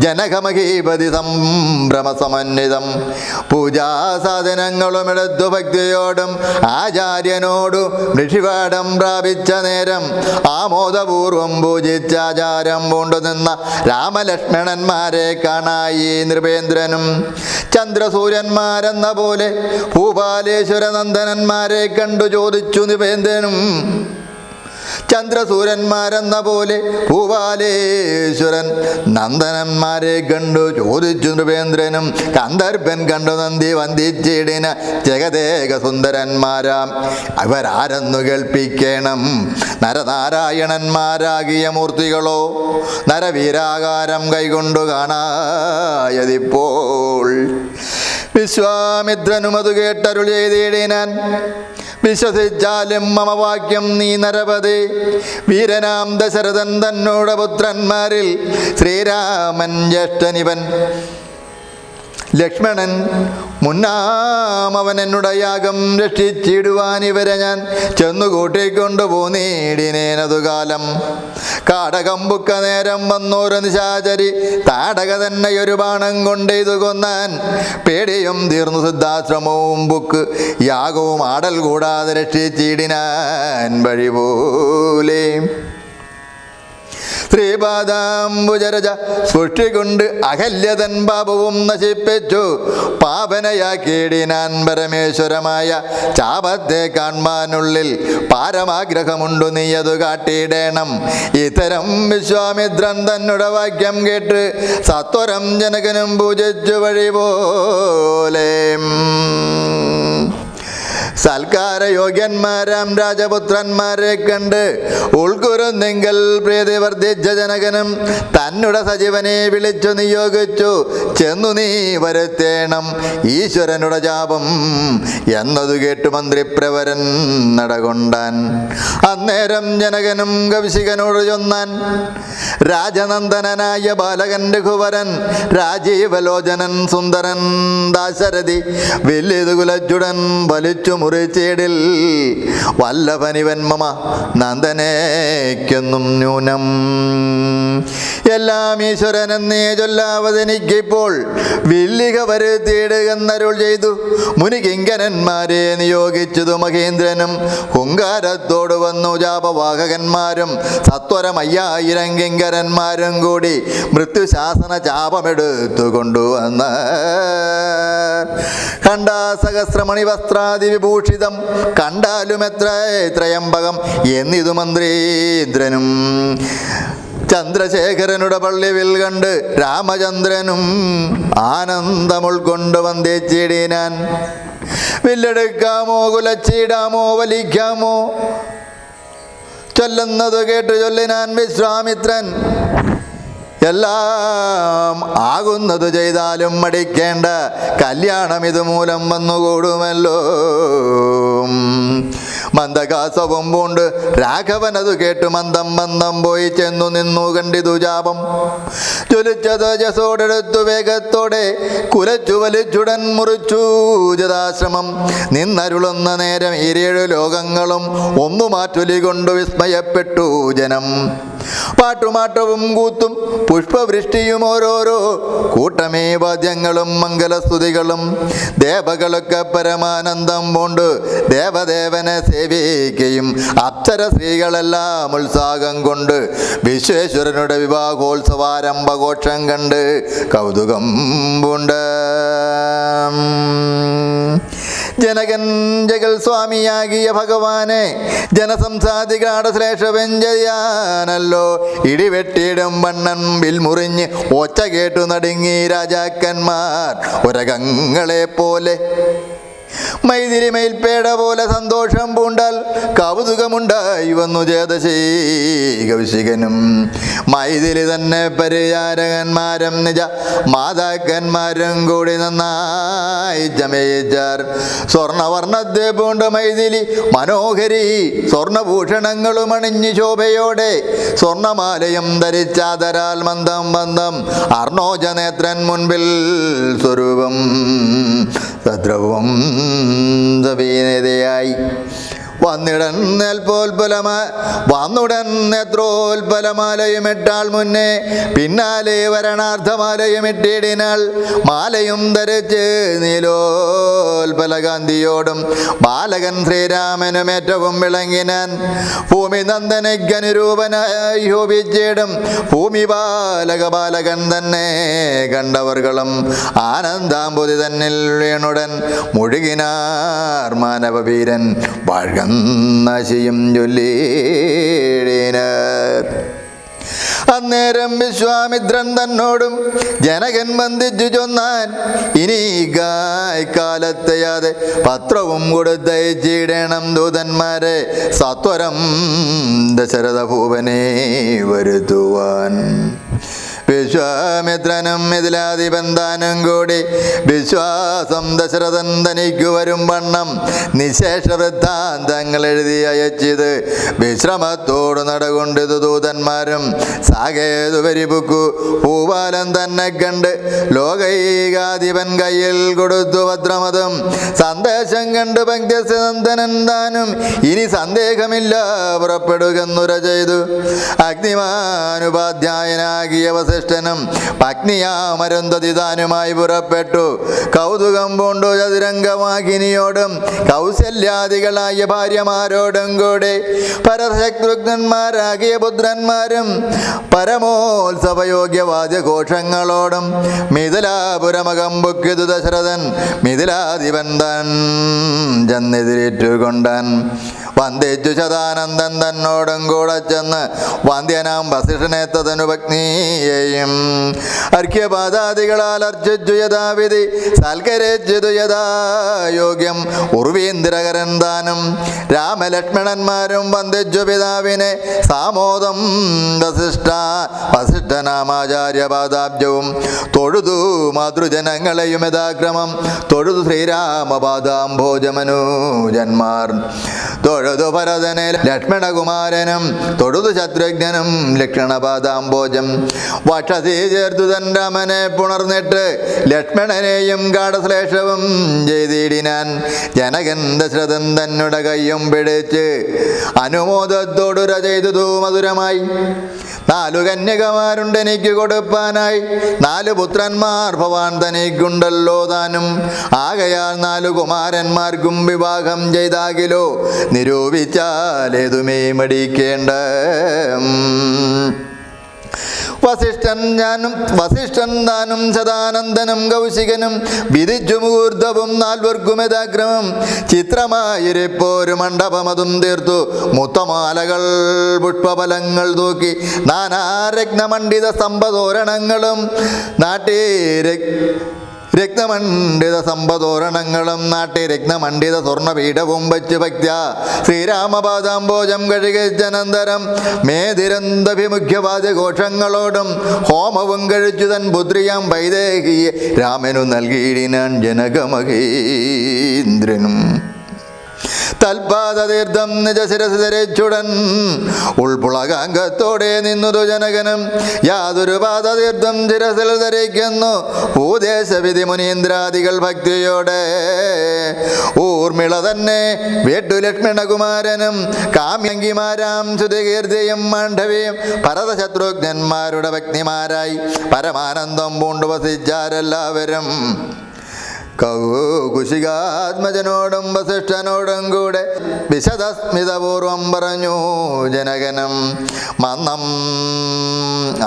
ജനകമഹീപതി സംഭ്രമസമന്വിതം പൂജാസാധനങ്ങളും എടുത്തു ഭക്തിയോടും ആചാര്യനോടു ഋഷിവാടം പ്രാപിച്ച നേരം ആമോദപൂർവം പൂജിച്ച ആചാരം പൂണ്ടു നിന്ന രാമലക്ഷ്മണന്മാരെ കാണായി നൃപേന്ദ്രനും. ചന്ദ്രസൂര്യന്മാരെന്ന പോലെ ഭൂപാലേശ്വരനന്ദനന്മാരെ കണ്ടു ചോദിച്ചു നൃപേന്ദ്രനും. ചന്ദ്രസൂര്യന്മാരെന്ന പോലെ ഭൂപാലേശ്വരൻ നന്ദനന്മാരെ കണ്ടു ചോദിച്ചു നൃപേന്ദ്രനും. ഗന്ധർവൻ കണ്ടു നന്ദി വന്ദിച്ചിടിന ജഗദേക സുന്ദരന്മാരാം അവരാരെന്നു കേൾപ്പിക്കണം. നരനാരായണന്മാരാകിയ മൂർത്തികളോ നരവീരാകാരം കൈകൊണ്ടു കാണായതിപ്പോൾ. വിശ്വാമിത്രനും അത് കേട്ടരുൾ ചെയ്തിടിനാൻ: വിശ്വസിച്ചാലും മമ വാക്യം നീ നരപതി. വീരനാം ദശരഥൻ തന്നോട് പുത്രന്മാരിൽ ശ്രീരാമൻ ജ്യേഷ്ഠനിവൻ, ലക്ഷ്മണൻ മുന്നാമവൻ എന്നുടെ യാഗം രക്ഷിച്ചിടുവാൻ ഇവരെ ഞാൻ ചെന്നു കൂട്ടിക്കൊണ്ടു പോന്നീടിനേനതു കാലം. കാടകമ്പുക്ക നേരം വന്നോരു നിശാചരി താടക തന്നെ ഒരു ബാണം കൊണ്ട് ഇത് കൊന്നാൻ. പേടിയും തീർന്നു സിദ്ധാശ്രമവും ബുക്ക് യാഗവും ആടൽ കൂടാതെ രക്ഷിച്ചിടിനാൻ വഴി പോലെ. ശ്രീപാദാംബുജരജ സൃഷ്ടി കൊണ്ട് അഹല്യതൻ പാപവും നശിപ്പിച്ചു പാപനയാക്കിയിടിനാൻ. പരമേശ്വരമായ ചാപത്തെ കാൺമാനുള്ളിൽ പാരമാഗ്രഹമുണ്ടു നീയതു കാട്ടിയിടേണം. ഇത്തരം വിശ്വാമിത്രൻ തന്നുടെ വാക്യം കേട്ട് സത്വരം ജനകനും പൂജിച്ചു വഴി പോലെ. സൽക്കാരയോഗ്യന്മാരാം രാജപുത്രന്മാരെ കണ്ട് ഉൾക്കുറുന്നെങ്കിൽ പ്രീതി വർദ്ധിച്ച ജനകനും തന്നുടെ സജീവനെ വിളിച്ചു നിയോഗിച്ചു ചെന്നു നീ വരുത്തേണം ഈശ്വരനുടെ ജാപം എന്നതു കേട്ടു മന്ത്രിപ്രവരൻ നടകൊണ്ടാൻ. അന്നേരം ജനകനും കൗശികനോട് ചൊന്നാൻ: രാജനന്ദനായ ബാലകൻ രഘുവരൻ, രാജീവലോചനൻ സുന്ദരൻ ദാശരഥി, വില്ലിതു കുലച്ചുടൻ വലിച്ചു മുറിച്ചിടിൽ വല്ലഭനിവൻ മമ നന്ദനേക്കൊന്നും ന്യൂനം. എല്ലാം ഈശ്വരൻ എന്നേ ചൊല്ലാവതെനിക്കിപ്പോൾ വില്ലിക വരുത്തിയിടുകന്നരുൾ ചെയ്തു മുനികിങ്കരന്മാരെ നിയോഗിച്ചതു മഹേന്ദ്രനും. ഹുങ്കാരത്തോട് വന്നു ജാപവാഹകന്മാരും സത്വരമയ്യായിരം കിങ്കരന്മാരും കൂടി മൃത്യുശാസന ചാപമെടുത്തു കൊണ്ടുവന്ന ഖണ്ഡാസഹസ്രമണി വസ്ത്രാദി വിഭൂഷിതം കണ്ടാലും എത്ര ത്രയംബകം എന്നിതു മന്ത്രീന്ദ്രനും. ചന്ദ്രശേഖരനുടെ പള്ളിവിൽ കണ്ട് രാമചന്ദ്രനും ആനന്ദമുൾക്കൊണ്ട് വന്ദിച്ചിടിനാൻ. വില്ലെടുക്കാമോ കുലച്ചിടാമോ വലിക്കാമോ ചൊല്ലുന്നത് കേട്ട് ചൊല്ലിനാൻ വിശ്വാമിത്രൻ. എല്ലാം ആകുന്നത് ചെയ്താലും മടിക്കേണ്ട, കല്യാണം ഇതുമൂലം വന്നുകൂടുമല്ലോ. മന്ദകാസവും പൂണ്ട് രാഘവനതു കേട്ടു മന്ദം മന്ദം പോയി ചെന്നു നിന്നു കണ്ടിതു ജാപം. ജ്വലിച്ചത് ജസോടെടുത്തു വേഗത്തോടെ കുലച്ചു വലിച്ചുടൻ മുറിച്ചു ജതാശ്രമം. നിന്നരുളുന്ന നേരം ഇരേഴു ലോകങ്ങളും ഒന്നു മാറ്റൊലി കൊണ്ടു വിസ്മയപ്പെട്ടു ജനം. പാട്ടുമാട്ടവും കൂത്തും പുഷ്പവൃഷ്ടിയും ഓരോരോ കൂട്ടമേ വാദ്യങ്ങളും മംഗലസ്തുതികളും. ദേവകളൊക്കെ പരമാനന്ദം കൊണ്ട് ദേവദേവനെ സേവിക്കുകയും അപ്സര സ്ത്രീകളെല്ലാം ഉത്സാഹം കൊണ്ട് വിശ്വേശ്വരനുടെ വിവാഹോത്സവാരംഭഘോഷം കണ്ട് കൗതുകം പൂണ്ട്. ജനകൻ ജഗൽ സ്വാമിയാകിയ ഭഗവാനെ ജനസംസാദികാടശ്ലേഷവെഞ്ചയാനല്ലോ ഇടിവെട്ടിയിടും വണ്ണൻ മുറിഞ്ഞ് ഒച്ച കേട്ടു നടുങ്ങി രാജാക്കന്മാർ ഉരകങ്ങളെ പോലെ. മൈതിരി മയിൽപ്പേട പോലെ സന്തോഷം പൂണ്ടാൽ കൗതുകമുണ്ടായി വന്നു ചേതശീ കൗശികനും. മൈതിരി തന്നെ പരിചാരകന്മാരും നിജ മാതാക്കന്മാരും കൂടി നന്നായി ചമയിച്ചാർ. സ്വർണവർണ്ണത്തെ പൂണ്ട മൈതിലി മനോഹരി സ്വർണഭൂഷണങ്ങളും അണിഞ്ഞു ശോഭയോടെ സ്വർണമാലയും ധരിച്ചാതരാൽ മന്ദം മന്ദം അർണോജനേത്രൻ മുൻപിൽ സ്വരൂപം സദ്രവം സവീനതയായി വന്നുടൻ നേത്രോൽപലമാലയും ഇട്ടാൾ മുന്നേ പിന്നാലെ വരണാർത്ഥമാലയും ഇട്ടിടിനാൾ. മാലയും ധരിച്ച് നീലോൽപലകാന്തിയോടും ബാലകൻ ശ്രീരാമനും ഏറ്റവും വിളങ്ങിനാൻ. ഭൂമി നന്ദനയ്ക്കനുരൂപനായി ശോഭിച്ചിടും ഭൂമി ബാലകൻ തന്നെ കണ്ടവർകളും ആനന്ദാംബുതി തന്നിൽ വീണുടൻ മുഴുകിനാർ മാനവവീരൻ വാഴ്ക നശിയും ചൊല്ലിയിടിനാർ. അന്നേരം വിശ്വാമിത്രൻ തന്നോടും ജനകൻ വന്ദിച്ചു ചൊന്നാൻ, ഇനി കാലത്തെയാതെ പത്രവും കൊടുത്തയച്ചിടണം ദൂതന്മാരെ സത്വരം ദശരഥ ഭൂപനെ വരുത്തുവാൻ. വിശ്വാമിത്രനും മിഥിലാധിപന്താനും കൂടി വിശ്വാസം ദശരഥൻ തനിക്കു വരും വണ്ണം നിശേഷ വൃത്താന്തങ്ങൾ എഴുതി അയച്ചിത് വിശ്രമത്തോട് നടകൊണ്ടിതു ദൂതന്മാരും സാകേതു പരിപുക്കു പൂവാലം തന്നെ കണ്ട് ലോകൈകാധിപൻ കയ്യിൽ കൊടുത്തു പത്രമതും സന്ദേശം കണ്ട് പങ്ക്തിനന്ദനൻ താനും ഇനി സന്ദേഹമില്ല പുറപ്പെടുകെന്നുര ചെയ്തു. അഗ്നിമാനുപാധ്യായനാകിയ വസിഷ്ഠനും പത്നിയാമരുന്ധതി താനുമായി പുറപ്പെട്ടു. കൗതുകം പൂണ്ടു ചതുരംഗവാഹിനിയോടും കൗസല്യാദികളായ ഭാര്യമാരോടും കൂടെ പരശത്രുഘ്നന്മാരാകിയ പുത്രന്മാരും പരമോത്സവയോഗ്യവാദ്യഘോഷങ്ങളോടും മിഥിലാപുരമകം ബുക്കിതു ദശരഥൻ മിഥിലാധിപൻ താൻ ചെന്നെതിരേറ്റുകൊണ്ടാൻ. വന്ദിച്ചു ശതാനന്ദൻ തന്നോടും കൂടെ ചെന്ന് വന്ധ്യനാം വസിഷ്ഠനെ തതനു പത്നിയെയും അർഘ്യപാദാദികളാൽ അർച്ചിച്ചു യഥാവിധി സൽക്കരിച്ചു യോഗ്യം ഉർവീന്ദ്രകരൻ താനും. രാമലക്ഷ്മണന്മാരും വന്ദിച്ചു പിതാവിനെ സാമോദം വസിഷ്ഠനാമാചാര്യപാദാബ്ജവും തൊഴുതു മാതൃജനങ്ങളെയും യഥാക്രമം തൊഴുതു ശ്രീരാമപാദാംഭോജമനൂജന്മാർ. തൊഴുതു ഭരതനെ ലക്ഷ്മണകുമാരനും തൊഴുതു ശത്രുഘ്നും ലക്ഷ്മണപാദാംഭോജം. വക്ഷസി ചേർത്തു തൻ രാമനെ പുണർന്നിട്ട് ലക്ഷ്മണനെയും ഗാഠശ്ലേഷവും ചെയ്തിടിനാൻ. ജനകൻ ദശരഥൻ തന്നുടെ കയ്യും പിടിച്ച് അനുമോദത്തോടുര ചെയ്തു മധുരമായി. 4 കന്യകമാരുണ്ട് എനിക്ക് കൊടുപ്പാനായി, 4 പുത്രന്മാർ ഭവാൻ തനിക്കുണ്ടല്ലോ താനും. ആകയാൽ 4 കുമാരന്മാർക്കും വിവാഹം ചെയ്താകിലോ നിരൂപിച്ചാലേതുമേ മടിക്കേണ്ട. വസിഷ്ഠൻ താനും സദാനന്ദനും കൗശികനും വിധിച്ചു മുഹൂർത്തവും 4 യഥാക്രമം ചിത്രമായിരിപ്പോരു മണ്ഡപമതും തീർത്തു. മുത്തമാലകൾ പുഷ്പഫലങ്ങൾ തൂക്കി നാനാരത്നമണ്ഡിത സ്തംഭതോരണങ്ങളും രത്നമണ്ഡിത സമ്പതോരണങ്ങളും നാട്ടി രത്നമണ്ഡിത സ്വർണ്ണപീഠവും വച്ച് ഭക്ത്യ ശ്രീരാമപാദാംഭോജം കഴുകിച്ചനന്തരം മേതിരന്തഭിമുഖ്യവാദ്യഘോഷങ്ങളോടും ഹോമവും കഴിച്ചു തൻ പുത്രിയാം വൈദേഹിയെ രാമനു നൽകിയിടിനാൻ ജനകമഹേന്ദ്രനും. തൽപാദതീർത്ഥം നിജശിരസ് ധരിച്ചുടൻ ഉൾപുളകാംഗത്തോടെ നിന്നതു ജനകനും. യാതൊരു പാദതീർത്ഥം ശിരസിൽ ധരിക്കുന്നു ഭൂദേശവിധി മുനീന്ദ്രാദികൾ ഭക്തിയോടെ. ഊർമിള തന്നെ വേട്ടു ലക്ഷ്മണകുമാരനും കാമ്യങ്കിമാരാം ശ്രുതികീർത്തിയും മാണ്ഡവിയും ഭരതശത്രുഘ്നന്മാരുടെ ഭക്തിമാരായി പരമാനന്ദം പൂണ്ടു വസിച്ചാരെല്ലാവരും. കുശികാത്മജനോടും വസിഷ്ഠനോടും കൂടെ വിശദസ്മിതപൂർവം പറഞ്ഞു ജനകനും. മന്നം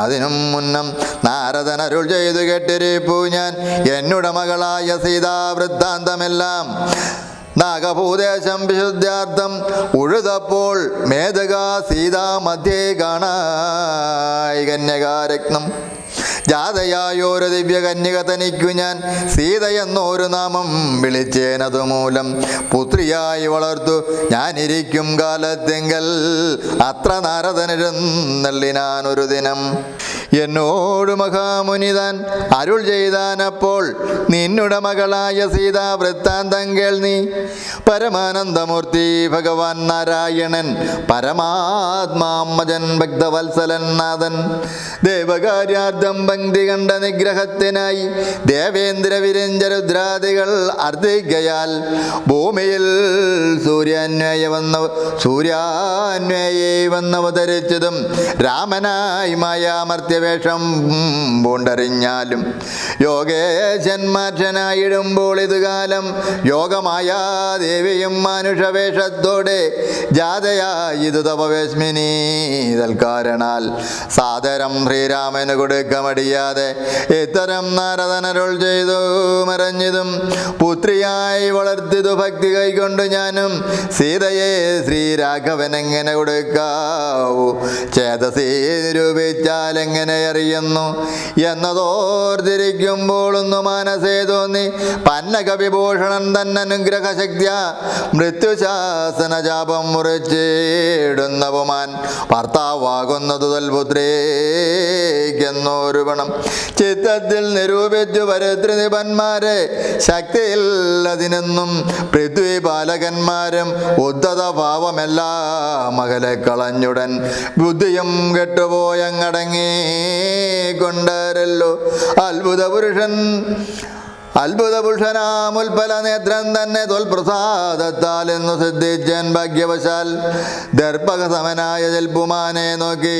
അതിനും മുന്നം നാരദനരുൾ ചെയ്തു കേട്ടിരിപ്പു ഞാൻ എന്നുടെ മകളായ സീതാ വൃത്താന്തമെല്ലാം. നാഗഭൂദേശം വിശുദ്ധാർത്ഥം ഉഴുതപ്പോൾ മേധകാ സീതാ മധ്യേ കാണായി കന്യകാരത്നം. ജാതയായൊരു ദിവ്യകന്യക തനിക്കു ഞാൻ സീതയെന്നൊരു നാമം വിളിച്ചേനതുമൂലം പുത്രിയായി വളർത്തു ഞാനിരിക്കും കാലത്തെങ്കൽ അത്ര നാരദനെഴുന്നള്ളിനാനൊരു ദിനം. എന്നോട് മഹാമുനിതാൻ അരുൾ ചെയ്താനപ്പോൾ നിന്നുടെ മകളായ സീതാ വൃത്താന്തം കേൾനീ. പരമാനന്ദമൂർത്തി ഭഗവാൻ നാരായണൻ പരമാത്മാമജൻ ഭക്തവത്സലൻ നാഥൻ ദേവകാര്യാർത്ഥം പങ്ക്തി കണ്ട നിഗ്രഹത്തിനായി ദേവേന്ദ്ര വിരഞ്ജ രുദ്രാദികൾ അർത്ഥിക്കയാൽ ഭൂമിയിൽ സൂര്യാന്വയെ വന്നവതരിച്ചതും രാമനായി മായാമർത്യവേഷം പൂണ്ടറിഞ്ഞാലും യോഗേശന്മാർഷനായിടുമ്പോൾ ഇതുകാലം യോഗമായാ ദേവിയും മാനുഷവേഷത്തോടെ ജാതയായിതു തപവേശ്മിനി തൽക്കാരണാൽ സാദരം ശ്രീരാമന് കൊടുക്കമടിയാതെ ഇത്തരം നാരദനരുൾ ചെയ്തു മറഞ്ഞതും പുത്രിയായി വളർത്തിതു ഭക്തി കൈകൊണ്ട് ഞാനും സീതയെ ശ്രീരാഘവനെങ്ങനെ കൊടുക്കാവൂ ചേതസി നിരൂപിച്ചാൽ എങ്ങനെ അറിയുന്നു എന്നതോർത്തിരിക്കുമ്പോൾ ഒന്ന് മനസ്സേ തോന്നി പന്നകവിഭൂഷണൻ തന്നനുഗ്രഹശക്തിയ മൃത്യുശാസന ജാപം മുറിച്ചിടുന്നവുമാൻ ഭർത്താവാകുന്നതു തൽപുത്രേക്കെന്നൊരു പണം ചിത്തത്തിൽ നിരൂപിച്ചു പരത്രിനിപന്മാരെ ശക്തിയിൽ അതിനെന്നും പൃഥ്വി ബാലകന്മാരും ഉദ്ധത ഭാവമെല്ലാം മകലെ കളഞ്ഞുടൻ ബുദ്ധിയും കെട്ടുപോയങ്ങടങ്ങി കൊണ്ടരല്ലോ അത്ഭുത പുരുഷനാമുൽപല നേത്രം തന്നെ തൊൽപ്രസാദത്താൽ എന്നു സിദ്ധിച്ചൻ ഭാഗ്യവശാൽ ദർഭകസമനായ ജൽപുമാനെ നോക്കി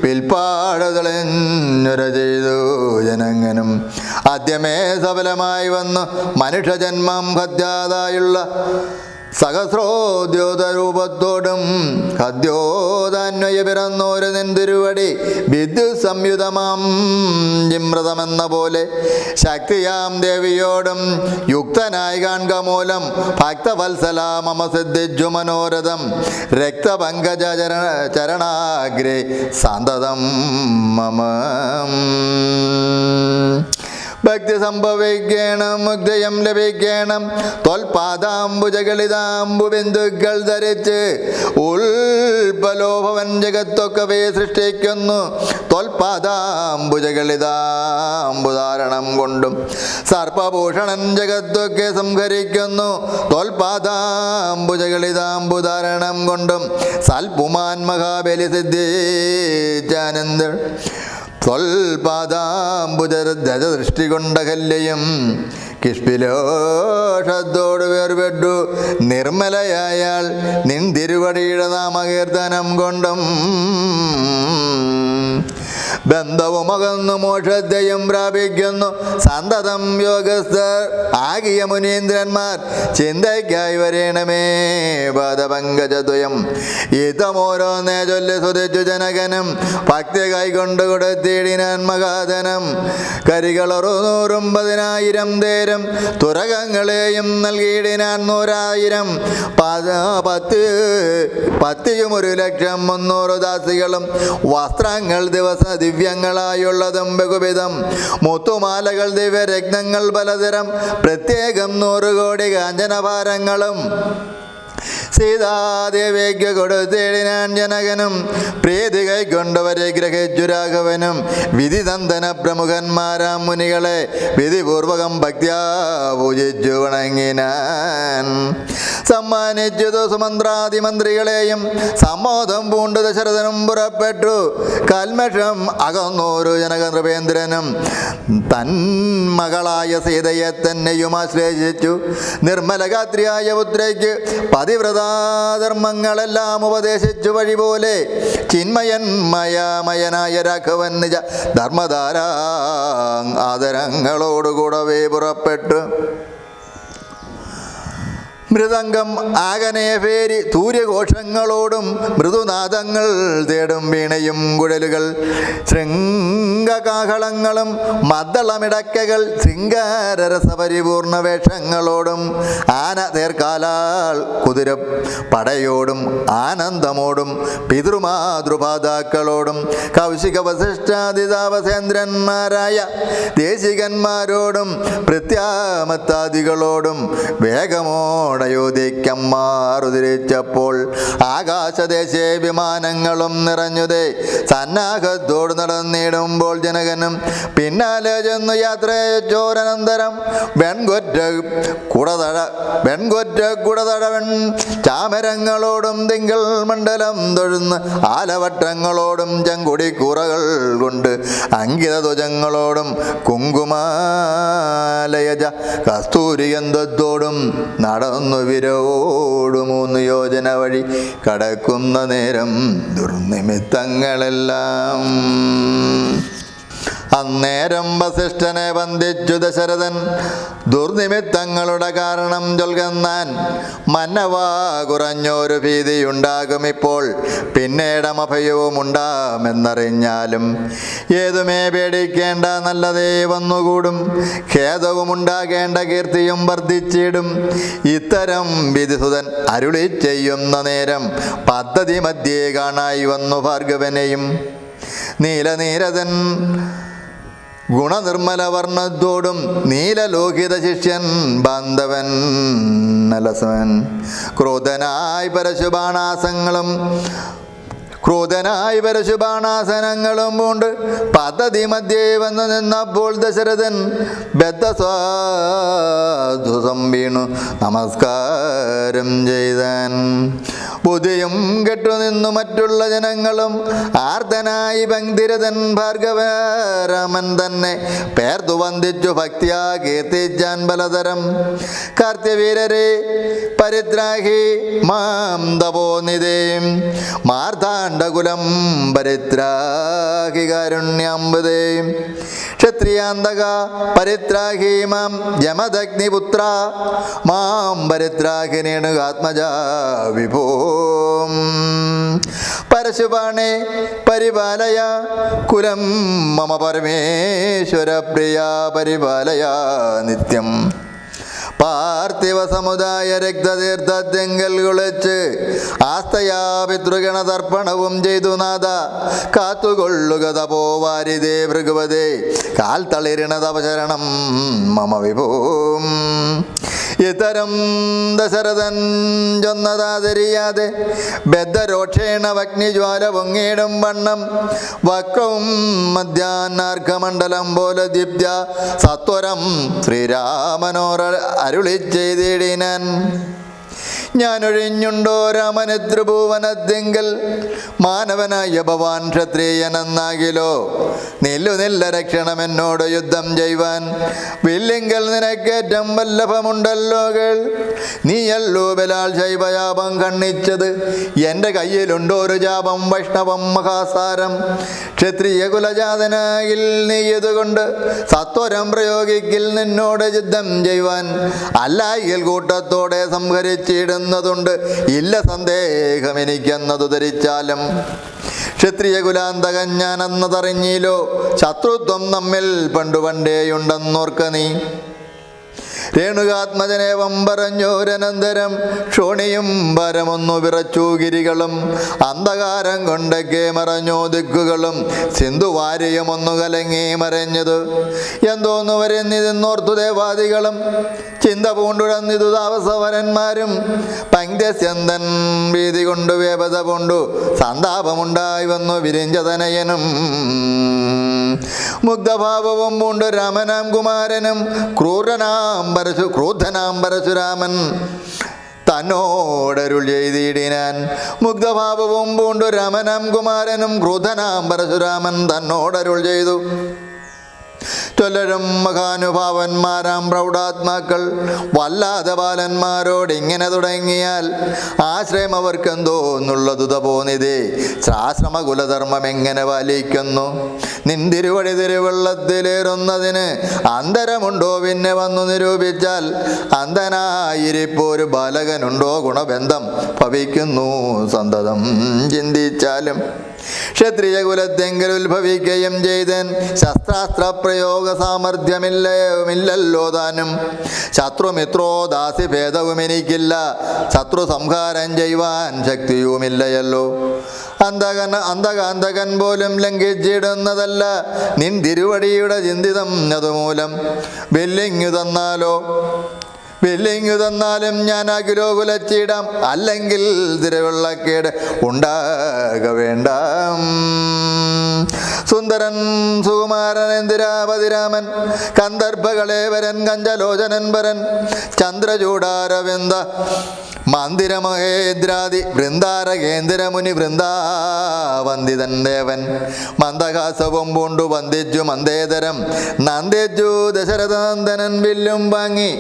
പിൽപ്പാടുകളെഞ്ഞുര ചെയ്തു ജനങ്ങനും ആദ്യമേ സഫലമായി വന്നു മനുഷ്യജന്മം ഹത്യാതായുള്ള സഹസ്രോദ്യോതരൂപത്തോടും ഹദ്യോതാന്വയ പിറന്നോര് നിന്തിരുവടി വിദ്യുത് സംയുതമാം ജിമൃതമെന്ന പോലെ ശക്തിയാം ദേവിയോടും യുക്തനായി കാൺക മൂലം ഭക്തവത്സല മമ സിദ്ധിജു മനോരഥം രക്തപങ്കജ ചരണാഗ്രേ സാന്തതം മമ. ഭക്തി സംഭവിക്കണം മുക്തയം ലഭിക്കണം തൊൽപാദാംബുജകളിതാംബുബിന്ദുക്കൾ ധരിച്ച് ഉൽപലോഭവൻ ജഗത്തൊക്കവേ സൃഷ്ടിക്കുന്നു തൊൽപാദാംബുജകളിതാംബുധാരണം കൊണ്ടും സർപ്പഭൂഷണൻ ജഗത്തൊക്കെ സംഹരിക്കുന്നു തൊൽപാദാംബുജകളിതാംബുധാരണം കൊണ്ടും സൽപുമാൻ മഹാബലി സിദ്ധിച്ചാനന്ദ തൊൽപാദാംബുജദൃഷ്ടി കൊണ്ട കല്യയും കിഷ്പിലോഷത്തോട് വേർപെട്ടു നിർമ്മലയായാൽ നിൻ തിരുവടിയുടെ നാമകീർത്തനം കൊണ്ടും ബന്ധവും അകന്നു മോക്ഷത്തെയും പ്രാപിക്കുന്നു സന്തതം യോഗസ്ഥർ ആകിയ മുനീന്ദ്രന്മാർ ചിന്തയ്ക്കായി വരേണമേ പാദപങ്കജദ്വയം ഇതമോരോന്നേ ചൊല്ലി സ്തുതിച്ചു ജനകനും ഭക്തി കൈകൊണ്ട് കൊടുത്തിടിനാൻ മഹാധനം കരികളറുന്നൂറും 10,000 തേരും തുരകങ്ങളെയും നൽകിയിടിനാൻ 100,000 പത്തിയും 1,00,300 ദാസികളും വസ്ത്രങ്ങൾ ദിവ്യങ്ങളായുള്ളതും ബഹുവിധം മുത്തുമാലകൾ ദിവ്യരത്നങ്ങൾ പലതരം പ്രത്യേകം 100 കോടി കാഞ്ചനഭാരങ്ങളും സീതാദേവിക്ക് കൊടുത്തിടിനാൻ ജനകനും പ്രീതി കൈക്കൊണ്ടവരെ ഗ്രഹിച്ചു രാഘവനും വിധിനന്ദന പ്രമുഖന്മാരാം മുനികളെ വിധിപൂർവകം ഭക്ത്യാ പൂജിച്ചു വണങ്ങിനാൻ സമ്മാനിച്ചതു സുമന്ത്രാതിമന്ത്രികളെയും സമ്മോദം പൂണ്ടു ദശരഥനും പുറപ്പെട്ടു കൽമഷം അകന്നൂരു ജനക നൃപേന്ദ്രനും തൻ മകളായ സീതയെ തന്നെയും ആശ്രയിച്ചു നിർമ്മലഗാത്രിയായ പുത്രയ്ക്ക് പതിവ്രതാധർമ്മങ്ങളെല്ലാം ഉപദേശിച്ചു വഴി പോലെ ചിന്മയന്മയമയനായ രാഘവൻ നിജ ധർമ്മധാരാ ആദരങ്ങളോടുകൂടവേ പുറപ്പെട്ടു മൃദംഗം ആകനെ പേരി സൂര്യഘോഷങ്ങളോടും മൃദുനാദങ്ങൾ തേടും വീണയും കുഴലുകൾ ശൃംഗകാഹളങ്ങളും മദ്ദളമിടക്കകൾ ശൃംഗാരരസപരിപൂർണ വേഷങ്ങളോടും ആന തേർക്കാലാൽ കുതിര പടയോടും ആനന്ദമോടും പിതൃമാതൃപാതാക്കളോടും കൗശിക വസിഷ്ഠാദിതാവസേന്ദ്രന്മാരായ ദേശികന്മാരോടും പ്രത്യാമത്താദികളോടും വേഗമോടയോധിക്കന്മാർ ഉതിരിച്ചപ്പോൾ ആകാശദേശേ വിമാനങ്ങളും നിറഞ്ഞുതേ സന്നാഹത്തോട് നടന്നിടുമ്പോൾ ജനകനും പിന്നാലെ ചെന്നു യാത്രയോരനന്തരം വെൺകൊറ്റ കുടതടവൻ ചാമരങ്ങളോടും തിങ്കൾ മണ്ഡലം തൊഴുന്ന് ആലവട്ടങ്ങളോടും ചങ്കുടിക്കൂറകൾ കൊണ്ട് അങ്കിത ധ്വജങ്ങളോടും കുങ്കുമാലയജ കസ്തൂരിഗന്ധത്തോടും നടന്നു വിരോട് 3 യോജന വഴി കടക്കുന്ന നേരം ദുർനിമിത്തങ്ങളെല്ലാം. അന്നേരം വസിഷ്ഠനെ വന്ദിച്ചു ദശരഥൻ ദുർനിമിത്തങ്ങളുടെ കാരണം ചൊൽകുന്നാൻ. മന്നവാ കുറഞ്ഞൊരു ഭീതിയുണ്ടാകും ഇപ്പോൾ, പിന്നീടമഭയവും ഉണ്ടാമെന്നറിഞ്ഞാലും ഏതുമേ പേടിക്കേണ്ട, നല്ലതേ വന്നുകൂടും. ഖേദവും ഉണ്ടാകേണ്ട, കീർത്തിയും വർദ്ധിച്ചിടും. ഇത്തരം വിധിസുതൻ അരുളി ചെയ്യുന്ന നേരം പദ്ധതി മധ്യേ കാണായി വന്നു ഭാർഗവനെയും. നീലനീരതൻ ഗുണനിർമ്മല വർണ്ണത്തോടും നീലലോഹിത ശിഷ്യൻ ബാന്ധവൻ നലസവൻ ക്രോധനായി പരശുബാണാസനങ്ങളും കൊണ്ട് പദ്ധതി മധ്യേ വന്നു നിന്നപ്പോൾ ദശരഥൻ ബദ്ധസ്വാധുസം വീണു നമസ്കാരം ചെയ്താൻ. ബുദ്ധിയും കെട്ടുനിന്നു മറ്റുള്ള ജനങ്ങളും ആർദ്ദനായി പങ്ക്തിരഥൻ ഭാർഗവരാമൻ തന്നെ പേർത്തു വന്ദിച്ചു ഭക്തിയാ കീർത്തിച്ചാൻ പലതരം. കാർത്യവീരരെ പരിത്രാഹി മാം തപോനിധേ മാർത്താണ്ഡകുലം പരിത്രാഹി കാരുണ്യാംബുദേ ക്ഷത്രിയാന്തക പരിത്രാഹി മാം യമദഗ്നിപുത്ര മാം പരിത്രാഹിനേണുകാത്മജ വിഭോ പരശുപാണേ പരിപാലയ കുലം മമ പരമേശ്വര പ്രിയ പരിപാലയ നിത്യം. പാർത്ഥിവ സമുദായ രക്തതീർത്ഥത്തെങ്കൽ കുളിച്ച് ആസ്തയാ പിതൃഗണ തർപ്പണവും ചെയ്തു നാഥ കാത്തുകൊള്ളുക തപോവാരിതേ ഭൃഗവതേ കാൽ തളിരിണതപചരണം മമ വിഭൂം. ഇത്തരം ദശരഥൻ ചൊന്നതാതരിയാതെ ബദ്ധരോക്ഷേണ വഗ്നിജ്വാല പൊങ്ങിയിടും വണ്ണം വക്രവും മധ്യാഹ്നാർഘമണ്ഡലം പോലെ ദീപ്യ സത്വരം ശ്രീരാമനോർ അരുളി ചെയ്തിടിനാൻ. ഞാനൊഴിഞ്ഞുണ്ടോ രാമന് ത്രിഭുവനത്തിങ്കൽ മാനവനായ ഭവാൻ ക്ഷത്രിയനെന്നാകിലോ നില്ല രക്ഷണമെന്നോട് യുദ്ധം ചെയ്യുവാൻ. വില്ലിങ്കൽ നിനക്കേറ്റം വല്ലഭമുണ്ടല്ലോ കേൾ, നീയല്ലോ ബലാൽ ശൈവയാപം കണ്ണിച്ചത്. എൻ്റെ കയ്യിലുണ്ടോ ഒരു ജാപം വൈഷ്ണവം മഹാസാരം. ക്ഷത്രിയ കുലജാതനായിൽ നീയതുകൊണ്ട് സത്വരം പ്രയോഗിക്കിൽ നിന്നോട് യുദ്ധം ചെയ്യുവാൻ. അല്ലായിൽ കൂട്ടത്തോടെ സംഹരിച്ചിടുന്നതുണ്ട്, ഇല്ല സന്ദേഹം എനിക്കെന്നതു ധരിച്ചാലും. ക്ഷത്രിയ കുലാന്തകൻ ഞാനെന്നതറിഞ്ഞില്ലോ, ശത്രുത്വം നമ്മിൽ പണ്ടുപണ്ടേയുണ്ടെന്നോർക്ക നീ. രേണുകാത്മജനേവം പറഞ്ഞോരനന്തരം ക്ഷോണിയും പരമൊന്നു വിറച്ചു ഗിരികളും അന്ധകാരം കൊണ്ടൊക്കെ മറഞ്ഞോ ദിക്കുകളും സിന്ധുവാരിയും ഒന്നു കലങ്ങി മറഞ്ഞത്. എന്തോന്നു വരുന്നിതെന്നോർത്തു ദേവാദികളും ചിന്ത പൂണ്ടുഴന്നിതു താപസവരന്മാരും. പങ്ക്ത്യസ്യന്തൻ ഭീതി കൊണ്ടു വേപത കൊണ്ടു സന്താപമുണ്ടായി വന്നു വിരിഞ്ചതനയനും. മുഗ്ധഭാവവും പൂണ്ടു രാമനാം കുമാരനും ക്രൂധനാം പരശുരാമൻ തന്നോടരുൾ ചെയ്തിടിനാൻ. മുഗ്ധഭാവവും പൂണ്ടു രാമനാം കുമാരനും ക്രൂധനാം പരശുരാമൻ തന്നോടരുൾ ചെയ്തു. ചൊല്ലരും മഹാനുഭാവന്മാരാം പ്രൗഢാത്മാക്കൾ വല്ലാതെ ബാലന്മാരോട് ഇങ്ങനെ തുടങ്ങിയാൽ ആശ്രയം അവർക്കെന്തോ എന്നുള്ളതു പോന്നിതേ. ശ്രാശ്രമ കുലധർമ്മം എങ്ങനെ പാലിക്കുന്നു? നിന്തിരുവടി തിരുവെള്ളത്തിലേറുന്നതിന് അന്തരമുണ്ടോ? പിന്നെ വന്നു നിരൂപിച്ചാൽ അന്ധനായിരിപ്പോരു ബാലകനുണ്ടോ? ഗുണബന്ധം ഭവിക്കുന്നു സന്തതം ചിന്തിച്ചാലും. ക്ഷത്രിയ കുലത്തെങ്കിൽ ഉത്ഭവിക്കുകയും ചെയ്തൻ ശസ്ത്രാസ്ത്ര പ്രയോഗ സാമർഥ്യമില്ലല്ലോ താനും. ശത്രുമിത്രോ ദാസി ഭേദവും എനിക്കില്ല, ശത്രു സംഹാരം ചെയ്യുവാൻ ശക്തിയുമില്ലയല്ലോ. അന്തകാന്തകൻ പോലും ലംഘിച്ചിടുന്നതല്ല നിൻ തിരുവടിയുടെ ചിന്തിതം അതുമൂലം. വെല്ലിങ്ങു തന്നാലും ഞാൻ അഖിലോ കുലച്ചിടാം, അല്ലെങ്കിൽ തിരുവെള്ളക്കേട് ഉണ്ടാക വേണ്ട. സുന്ദരൻ സുകുമാരൻ ഇന്ദിരാപതിരാമൻ കന്ദർഭകളേവരൻ കഞ്ചലോചനൻ വരൻ ചന്ദ്രചൂടാരവിന്ദ മന്ദിരമഹേന്ദ്രാദി വൃന്ദാരകേന്ദ്രമുനി വൃന്ദാവന്ദിതൻ ദേവൻ മന്ദഹാസവും പൂണ്ടു വന്ദിച്ചു മന്ദേതരം നന്ദിച്ചു ദശരഥനന്ദനൻ വില്ലും വാങ്ങി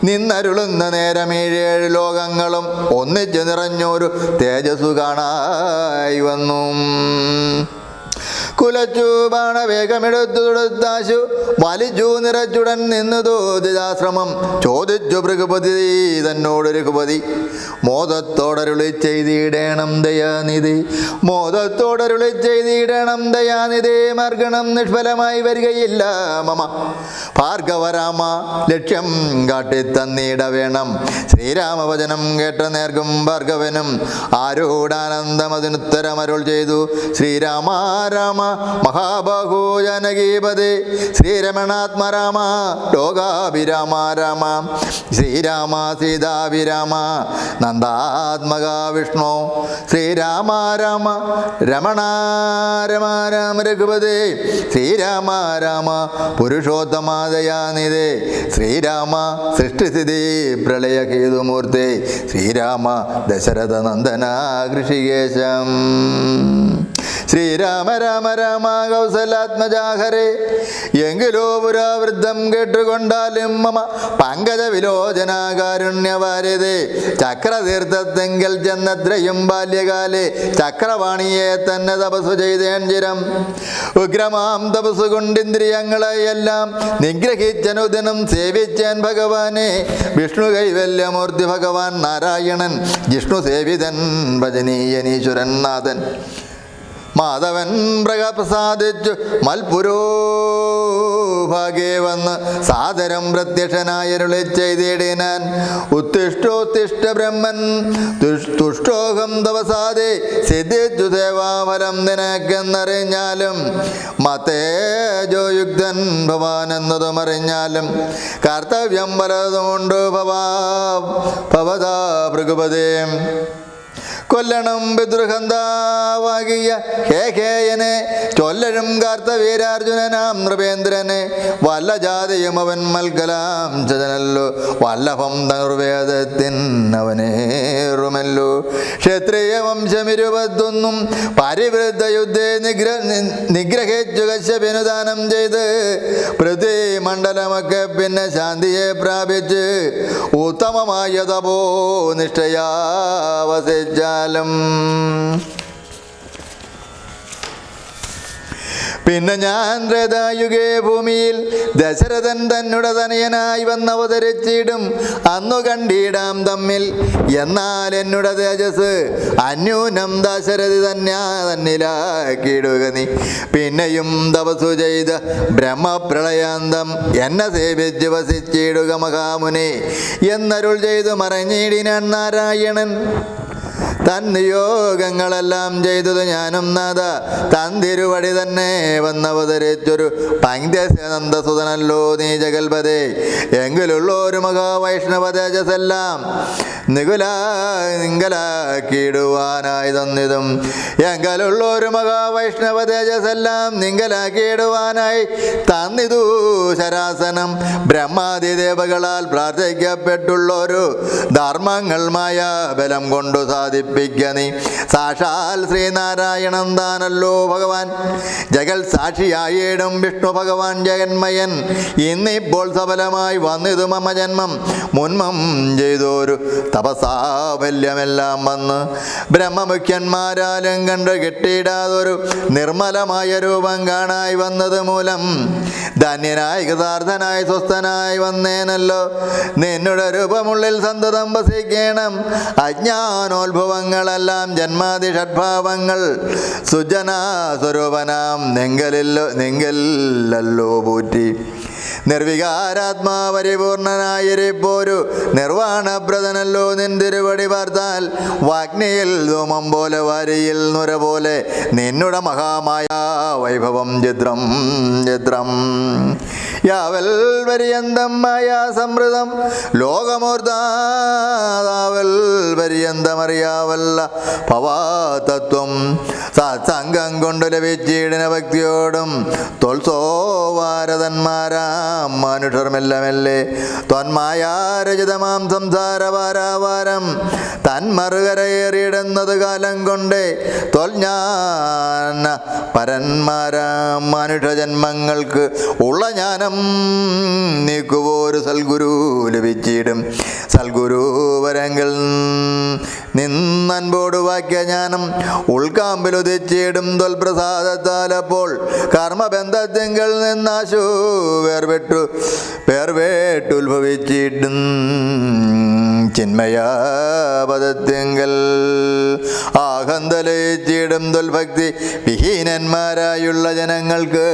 നിന്നരുളുന്ന നേരം 7 ലോകങ്ങളും ഒന്നിച്ചു നിറഞ്ഞൊരു തേജസ്സു കാണായി വന്നു. കുലച്ചു ബാണവേഗമെടുത്തു തൊടുത്താശു വലിച്ചു നിറച്ചുടൻ നിന്നു തോതിദാശ്രമം ചോദിച്ചു ഭൃഗുപതി തന്നോട് രഘുപതി മോദത്തോടരുളി ചെയ്തിടേണം ദയാനിധി. മോദത്തോടരുളി ചെയ്തിടണം ദയാനിധി. മർഗണം നിഷ്ഫലമായി വരികയില്ല മമ ഭാർഗവരാമ. ലക്ഷ്യം കാട്ടിത്തന്നിട വേണം. ശ്രീരാമവചനം കേട്ട നേർക്കും ഭാർഗവനും ആരോടാനന്ദമതിനുത്തരമരുൾ ചെയ്തു. ശ്രീരാമ രാമ മഹാബാഹോ ജാനകീപദേ ശ്രീരമണാത്മരാമ ലോകാഭിരാമ രാമ. ശ്രീരാമ സീതാഭിരാമ നന്ദാത്മക വിഷ്ണു. ശ്രീരാമ രാമ രമണ രമ രാമ രഘുപതേ. ശ്രീരാമ രാമ പുരുഷോത്തമാദയാനിധേ. ശ്രീരാമ സൃഷ്ടിസ്ഥിതി പ്രളയഹേതുമൂർത്തേ. ശ്രീരാമ ദശരഥ നന്ദന ഋഷികേശം. ശ്രീരാമ രാമ രാമ കൗസലാത്മജാഹരേ. എങ്കിലോ പുരാവൃദ്ധം കേട്ടുകൊണ്ടാലും മമ പങ്കജ വിലോചനാകാരുണ്യവാര്യതേ. ചക്രതീർത്ഥത്തെങ്കിൽ ചെന്നത്രയും ബാല്യകാലേ ചക്രവാണിയെ തന്നെ തപസ്സു ചെയ്തേൻ ചിരം. ഉഗ്രമാം തപസ്സു കൊണ്ടിന്ദ്രിയങ്ങളെയെല്ലാം നിഗ്രഹിച്ചനുദിനം സേവിച്ചേൻ ഭഗവാനെ. വിഷ്ണു കൈവല്യമൂർത്തി ഭഗവാൻ നാരായണൻ ജിഷ്ണു സേവിതൻ ഭജനീയനീശ്വരൻ നാഥൻ. മാധവൻ പ്രസാദിച്ചു മൽപുരോഭാഗേ വന്ന് സാദരം പ്രത്യക്ഷനായരുളി ചെയ്തിടിനാൻ. ഉത്തിഷ്ടോത്തിഷ്ട ബ്രഹ്മൻ തുഷ്ടോഹം തപസാദേ സിദ്ധിച്ചു സേവാഫലം നിനക്കെന്നറിഞ്ഞാലും മത്തേജോയുക്തൻ ഭവാൻ എന്നതും അറിഞ്ഞാലും കർത്തവ്യം പലതുകൊണ്ട് ഭവതാ ഭൃഗുപതേ. കൊല്ലണം പിതൃഹന്താവാകിയ ഹേഖേയനെ ചൊല്ലരും കാർത്തവീരാർജുനനാം നൃപേന്ദ്രനെ. വല്ല ജാതിയും അവൻ മൽകലാം ചതനല്ലോ വല്ലഭം നിർവേദത്തിനവനേറുമല്ലോ. ക്ഷത്രിയ വംശമിരുപത്തൊന്നും പരിവൃദ്ധ യുദ്ധേ നിഗ്രഹിച്ചു കശ്യപിനു ദാനം ചെയ്ത് പൃഥ്വി മണ്ഡലമൊക്കെ പിന്നെ ശാന്തിയെ പ്രാപിച്ച് ഉത്തമമായ തപോ നിഷ്ഠയാ വസിച്ചാലും. പിന്നെ ഞാൻ ത്രേതായുഗേ ഭൂമിയിൽ ദശരഥൻ തന്നുടെ തനയനായി വന്നവതരിച്ചിടും അന്നു കണ്ടിടാം തമ്മിൽ. എന്നാൽ എന്നുടെ തേജസ് അന്യൂനം ദശരഥി തന്നിലാക്കിയിടുക നീ. പിന്നെയും തപസ്സു ചെയ്ത് ബ്രഹ്മപ്രളയാന്തം എന്നെ സേവിച്ച് വസിച്ചിടുക മഹാമുനി എന്നരുൾ ചെയ്തു മറഞ്ഞിടിനാൻ നാരായണൻ. തന്നിയോഗങ്ങളെല്ലാം ചെയ്തത് ഞാനും നാഥ തന്തിരുവടി തന്നെ വന്നവതരിച്ചൊരു പങ്ക്തിനന്ദസുതനല്ലോ നീ ജഗൽപതേ. എങ്കിലുള്ളൊരു മഹാവൈഷ്ണവ തേജസ്സെല്ലാം നിങ്കലാക്കിയിടുവാനായി തന്നിതും. എങ്കിലുള്ളൊരു മഹാവൈഷ്ണവ തേജസ്സെല്ലാം നിങ്കലാക്കിയിടുവാനായി തന്നിതു ശരാസനം. ബ്രഹ്മാദിദേവകളാൽ പ്രാർത്ഥിക്കപ്പെട്ടുള്ളൊരു ധർമ്മങ്ങൾ മായ ബലം കൊണ്ടു സാധിപ്പിക്കും ഒളിപ്പിക്ക നീ. സാക്ഷാൽ ശ്രീനാരായണൻ താനല്ലോ ഭഗവാൻ, ജഗൽ സാക്ഷിയായിടും വിഷ്ണു ഭഗവാൻ ജഗന്മയൻ. ഇന്നിപ്പോൾ സഫലമായി വന്നിതു മമ ജന്മം, മുന്മം ചെയ്തൊരു തപസാഫല്യമെല്ലാം വന്ന് ബ്രഹ്മമുഖ്യന്മാരാലും കണ്ട് കിട്ടിയിടാതൊരു നിർമ്മലമായ രൂപം കാണായി വന്നത് മൂലം ധന്യനായി കൃതാർത്ഥനായി സ്വസ്ഥനായി വന്നേനല്ലോ. നിന്നുടെ രൂപമുള്ളിൽ സന്തതം വസിക്കണം. അജ്ഞാനോത്ഭവങ്ങളെല്ലാം ജന്മാതി ഷഡ്ഭാവങ്ങൾ സുജനാ സ്വരൂപനാം നെങ്കലല്ലോ പൂറ്റി. നിർവികാരാത്മാപരിപൂർണനായിരിപ്പോരു നിർവാണബ്രതനല്ലോ നിന്തിരുവടി പാർത്താൽ. വാഗ്നിയിൽ ധൂമം പോലെ വാരിയിൽ നുര പോലെ നിന്നുടെ മഹാമായ വൈഭവം ചിത്രം ചിത്രം. യാവൽ പര്യന്തം മായാ സമൃതം ലോകമൂർത്താവൽ പര്യന്തമറിയാവല്ല ഭവാതത്വം. സത്സംഗം കൊണ്ട് ലഭിച്ചിടിന ഭക്തിയോടും തൊൽസോവാരതന്മാരാം മനുഷ്യർ മെല്ലമെല്ലെ ത്വന്മായാരചിതമാം സംസാരവാരാവാരം തന്മറുകരയേറിയിടുന്നത് കാലം കൊണ്ട് തൊൽജ്ഞാന പരന്മാരാം മനുഷ്യജന്മങ്ങൾക്ക് ഉള്ള ജ്ഞാനം നീക്കുവോരു സൽഗുരു ലഭിച്ചിടും. സൽഗുരു വരങ്കിൽ നിന്നൻപോട് വാക്യജ്ഞാനം ഉൾക്കാമ്പിലുദിച്ചിടും തൊൽപ്രസാദത്താൽ. അപ്പോൾ കർമ്മബന്ധത്തിങ്കൽ നിന്നാശു വേർവേട്ടുത്ഭവിച്ചിടും ചിന്മയാപദത്തിങ്കൽ ആഹന്തലയിച്ചിടും തൊൽഭക്തി വിഹീനന്മാരായുള്ള ജനങ്ങൾക്ക്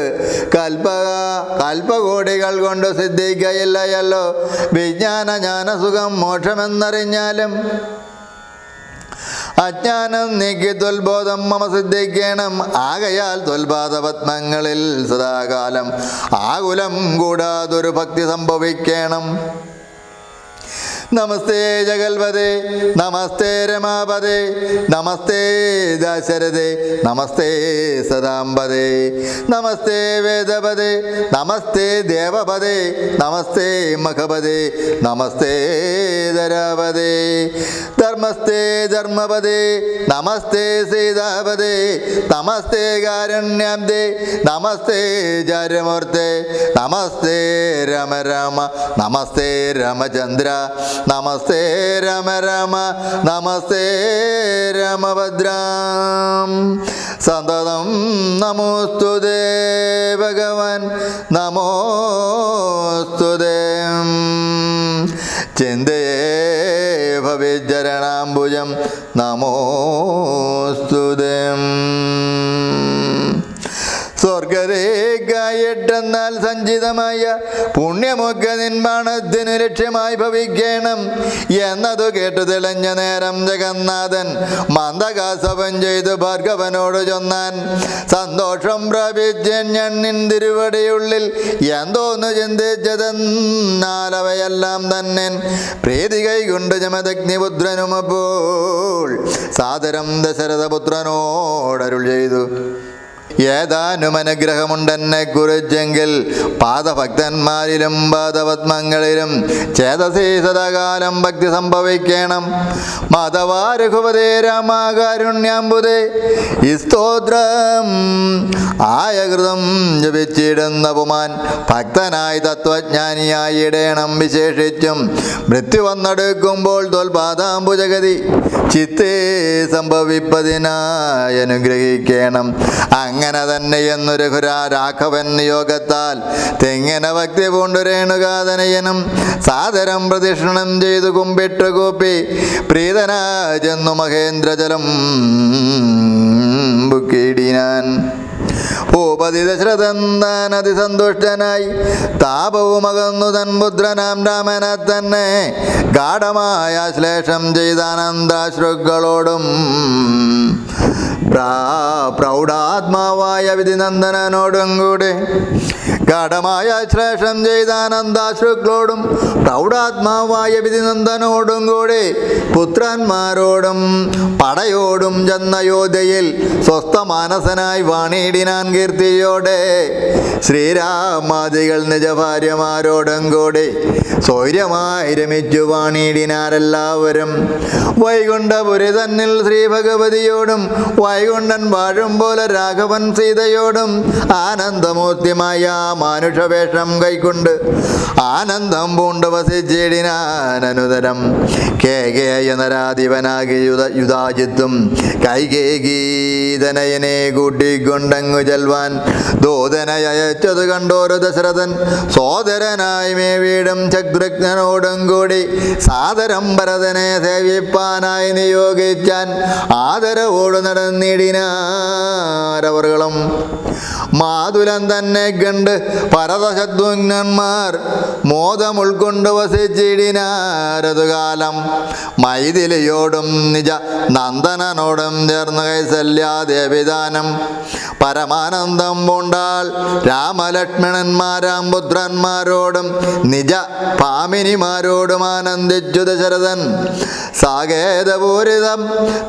കൽപ്പകോടികൾ കൊണ്ട് സിദ്ധിക്കയില്ലയല്ലോ വിജ്ഞാന ജ്ഞാനസുഖം മോക്ഷമെന്നറിഞ്ഞാലും. അജ്ഞാനം നീക്കി ത്വൽബോധം മമ സിദ്ധിക്കണം. ആകയാൽ ത്വൽപാദപത്മങ്ങളിൽ സദാകാലം ആകുലം കൂടാതൊരു ഭക്തി സംഭവിക്കണം. നമസ്തേ ജഗൽപദേ നമസ്തേ രമാപദേ നമസ്തേ ദശരഥേ നമസ്തേ സദാംബദേ നമസ്തേ വേദപദേ നമസ്തേ ദേവപദേ നമസ്തേ മഖപദേ നമസ്തേ ധരാപദേ ധർമ്മസ്തേ ധർമ്മപദേ നമസ്തേ സീതാപദേ നമസ്തേ കാരുണ്യാബ്ദേ നമസ്തേ ചാര്യമൂർത്തേ നമസ്തേ രമ രാമ നമസ്തേ രമചന്ദ്ര നമസ്തേ രമ രമ നമസ്തേ രമഭദ്രാം സന്തതം നമോസ്തുതേ ഭഗവാൻ നമോസ്തുതേ. ചിന്തയേ ഭവിചരണാംബുജം നമോസ്തുതേ. സ്വർഗരേഖയെട്ടെന്നാൽ സഞ്ചിതമായ പുണ്യമൊക്കെ നിൻമാണത്തിനു ലക്ഷ്യമായി ഭവിക്കണം എന്നതു കേട്ടു തെളിഞ്ഞ നേരം ജഗന്നാഥൻ മന്ദകാസവം ചെയ്തു ഭാർഗവനോട് ചൊന്നാൻ. സന്തോഷം പ്രാപിച്ചെണ്ണിൻ തിരുവടിയുള്ളിൽ എന്തോന്നു ചിന്തിച്ചതെന്നാലവയെല്ലാം തന്നെ പ്രീതി കൈകൊണ്ട് ജമദഗ്നിപുത്രനുമപ്പോൾ സാദരം ദശരഥപുത്രനോടരുൾ ചെയ്തു. ഏതാനും അനുഗ്രഹമുണ്ടെന്നെ കുറിച്ചെങ്കിൽ പാദഭക്തന്മാരിലും പാദപത്മങ്ങളിലും ചേതസേ സദാകാലം ഭക്തി സംഭവിക്കണം. മാധവാരഘുപതേ രാമാകാരുണ്യാംബുദേ ഈ സ്തോത്രം ആയകൃതം ജപിച്ചിടുന്ന പുമാൻ ഭക്തനായി തത്വജ്ഞാനിയായിടേണം. വിശേഷിച്ചും മൃത്യു വന്നെടുക്കുമ്പോൾ തോൽപാദാംബുജഗതി ചിത്തേ സംഭവിപ്പതിനായി അനുഗ്രഹിക്കണം. അങ്ങനെ തന്നെ എന്നു രഘുരാഘവൻ യോഗത്താൽ തെങ്ങനെ ഭക്തി പൂണ്ടു രേണുകാതനയനും സാദരം പ്രദക്ഷിണം ചെയ്തു കുമ്പിട്ട് കൂപ്പി പ്രീതനാ ചെന്നു മഹേന്ദ്രജലം ബുക്കിടിനാൻ. ഭൂപതി ദശരഥൻ താൻ അതിസന്തുഷ്ടനായി താപവുമകന്നു തൻ പുത്രനാം രാമനെ തന്നെ ഗാഠമായ ശ്ലേഷം ചെയ്താനന്ദാശ്രുക്കളോടും പ്രൗഢാത്മാവായ വിധിനന്ദനോടും കൂടെ ഗാഠമായ ശ്ലേഷം ചെയ്താനന്ദാശ്രുക്കളോടും പ്രൗഢാത്മാവായ വിധിനന്ദനോടും കൂടി പുത്രന്മാരോടും പടയോടും ചെന്നയോധ്യയിൽ സ്വസ്ഥമാനസനായി വാണിയിടിനാൻ കീർത്തിയോടെ. ശ്രീരാമാദികൾ നിജഭാര്യമാരോടും കൂടി സ്വൈര്യമായി രമിച്ചു വാണിയിടിനാരെല്ലാവരും. വൈകുണ്ഠപുരി തന്നിൽ ശ്രീഭഗവതിയോടും വൈകുണ്ഠൻ വാഴും പോലെ രാഘവൻ സീതയോടും ആനന്ദമൂർത്തിമായ മാനുഷവേഷം കൈക്കൊണ്ട് ആനന്ദം പൂണ്ട് വസിച്ചിടിനാനനുതരം. കേകേയ നരാധിപനാകി യുധാജിത്തും കൈകേകീതനയനെ കൂട്ടിക്കൊണ്ടങ്ങു ചെൽവാൻ ദൂതനയച്ചത് കണ്ടോരു ദശരഥൻ സോദരനായി മേവീടും ശത്രുഘ്നനോടും കൂടി സാദരം ഭരതനെ സേവിപ്പാനായി നിയോഗിച്ചാൻ ആദരവോട് നടന്നിടിനാരവറുകളും. മാതുലൻ തന്നെ കണ്ട് ഭരതശത്രുഘ്നന്മാർ മോദം ഉൾക്കൊണ്ട് വസിച്ചിടിനാരതുകാലം. മൈഥിലിയോടും നിജ നന്ദനോടും ചേർന്ന് കൈസല്യാദേവിദാനം പരമാനന്ദം പൂണ്ടാൽ രാമലക്ഷ്മണന്മാരാം പുത്രന്മാരോടും നിജ ഭാമിനിമാരോടും ആനന്ദിച്ചു ദശരഥൻ. സാകേതപൂരിതം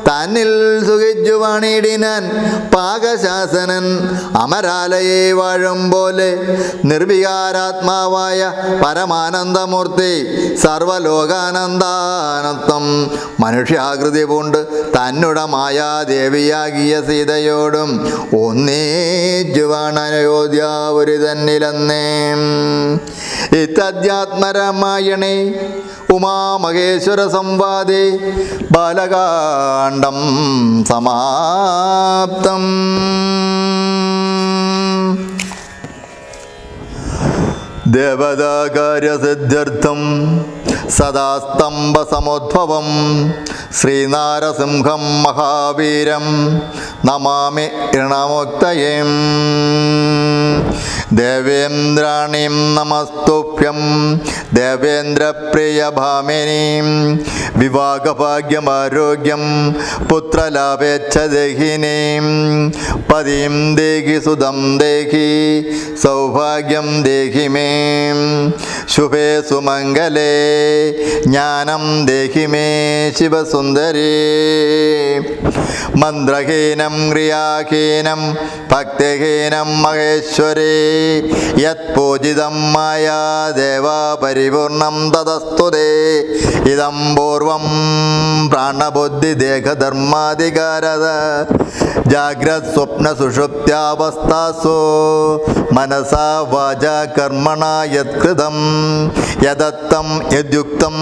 തന്നിൽ സുഖിച്ചു വാണിയിടിനാൻ പാകശാസനൻ അമരാലയെ വാഴും പോലെ. നിർവികാരാത്മാവായ പരമാനന്ദമൂർത്തി സർവലോകാനന്ദാനത്വം മനുഷ്യാകൃതി പൂണ്ട് തന്നുട മായാദേവിയാകിയ സീതയോടും ഒന്നേജുവാണ് അയോധ്യാപുരി തന്നിലെന്നേ. ഇത്തധ്യാത്മരാമായണേ ഉമാമഹേശ്വര സംവാദേ ബാലകാണ്ഡം സമാപ്തം. ദേവതാകാര്യസിദ്ധ്യർത്ഥം സദാ സ്തംഭസമുദ്ഭവം ശ്രീനാരസിംഹം മഹാവീരം നമാമി ഋണമുക്തയേം. ദേവേന്ദ്രാണീം നമസ്തുഭ്യം ദേവേന്ദ്രപ്രിയഭാമിനീം വിവാഹഭാഗ്യമാരോഗ്യം പുത്രലാഭേച്ഛദേഹിനീം. പതിം ദേഹി സുതം ദേഹി സൗഭാഗ്യം ദേഹി മേ. ശുഭേ സുമംഗലേ ജ്ഞാനം ദേഹി മേ ശിവസുന്ദരേ. മന്ത്രഹീനം ക്രിയാഹീനം ഭക്തിഹീനം മഹേശ്വരേ. യത് പൂജിതം മായാ ദേവാ പരിപൂർണം തതസ്തുതേ. ഇതം പൂർവം പ്രാണബുദ്ധി ദേഹധർമാധികാരത ജാഗ്രത് സ്വപ്ന സുഷുപ്ത്യാവസ്ഥാസു മനസാ വാചാ കർമ്മണ യത്കൃതം യദത്തം യദ്യുക്തം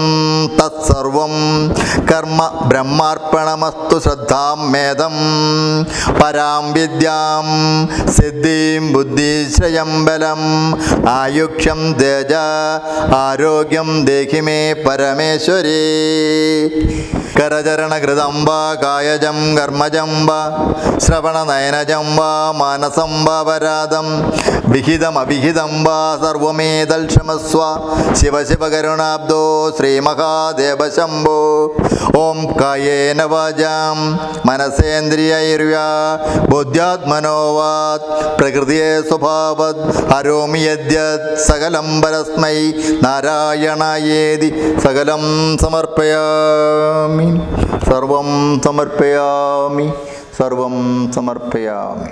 തത്സർവം കർമ്മ ബ്രഹ്മാർപ്പണമസ്തു. ശ്രദ്ധാം മേധം പരാം വിദ്യാം സിദ്ധിം ബുദ്ധിശ്രയം ബലം ആയുക്ഷം തേജ ആരോഗ്യം ദേഹി മേ പരമേശ്വരീ. കരചരണകൃതം വാ കായജം കർമ്മജം വാ ശ്രവണനയനജം വാ മാനസം വാ പരാതം വിഹിതമവിഹിതം വാ സർവമേതൽക്ഷമസ്വ. ശിവ ശിവ കരുണാബ്ദോ ശ്രീമഹാദേവ ശംഭോ. ഓം കായേന വാചാം മനസേന്ദ്രിയൈർവാ ബുദ്ധ്യാത്മനോ വാത് പ്രകൃതിയെ സ്വഭാവത് ഹരോമി യദ്യത് സകലം പരസ്മൈ നാരായണായേതി സകലം സമർപ്പയാമി. സർവം സമർപ്പയാമി. സർവം സമർപ്പയാമി.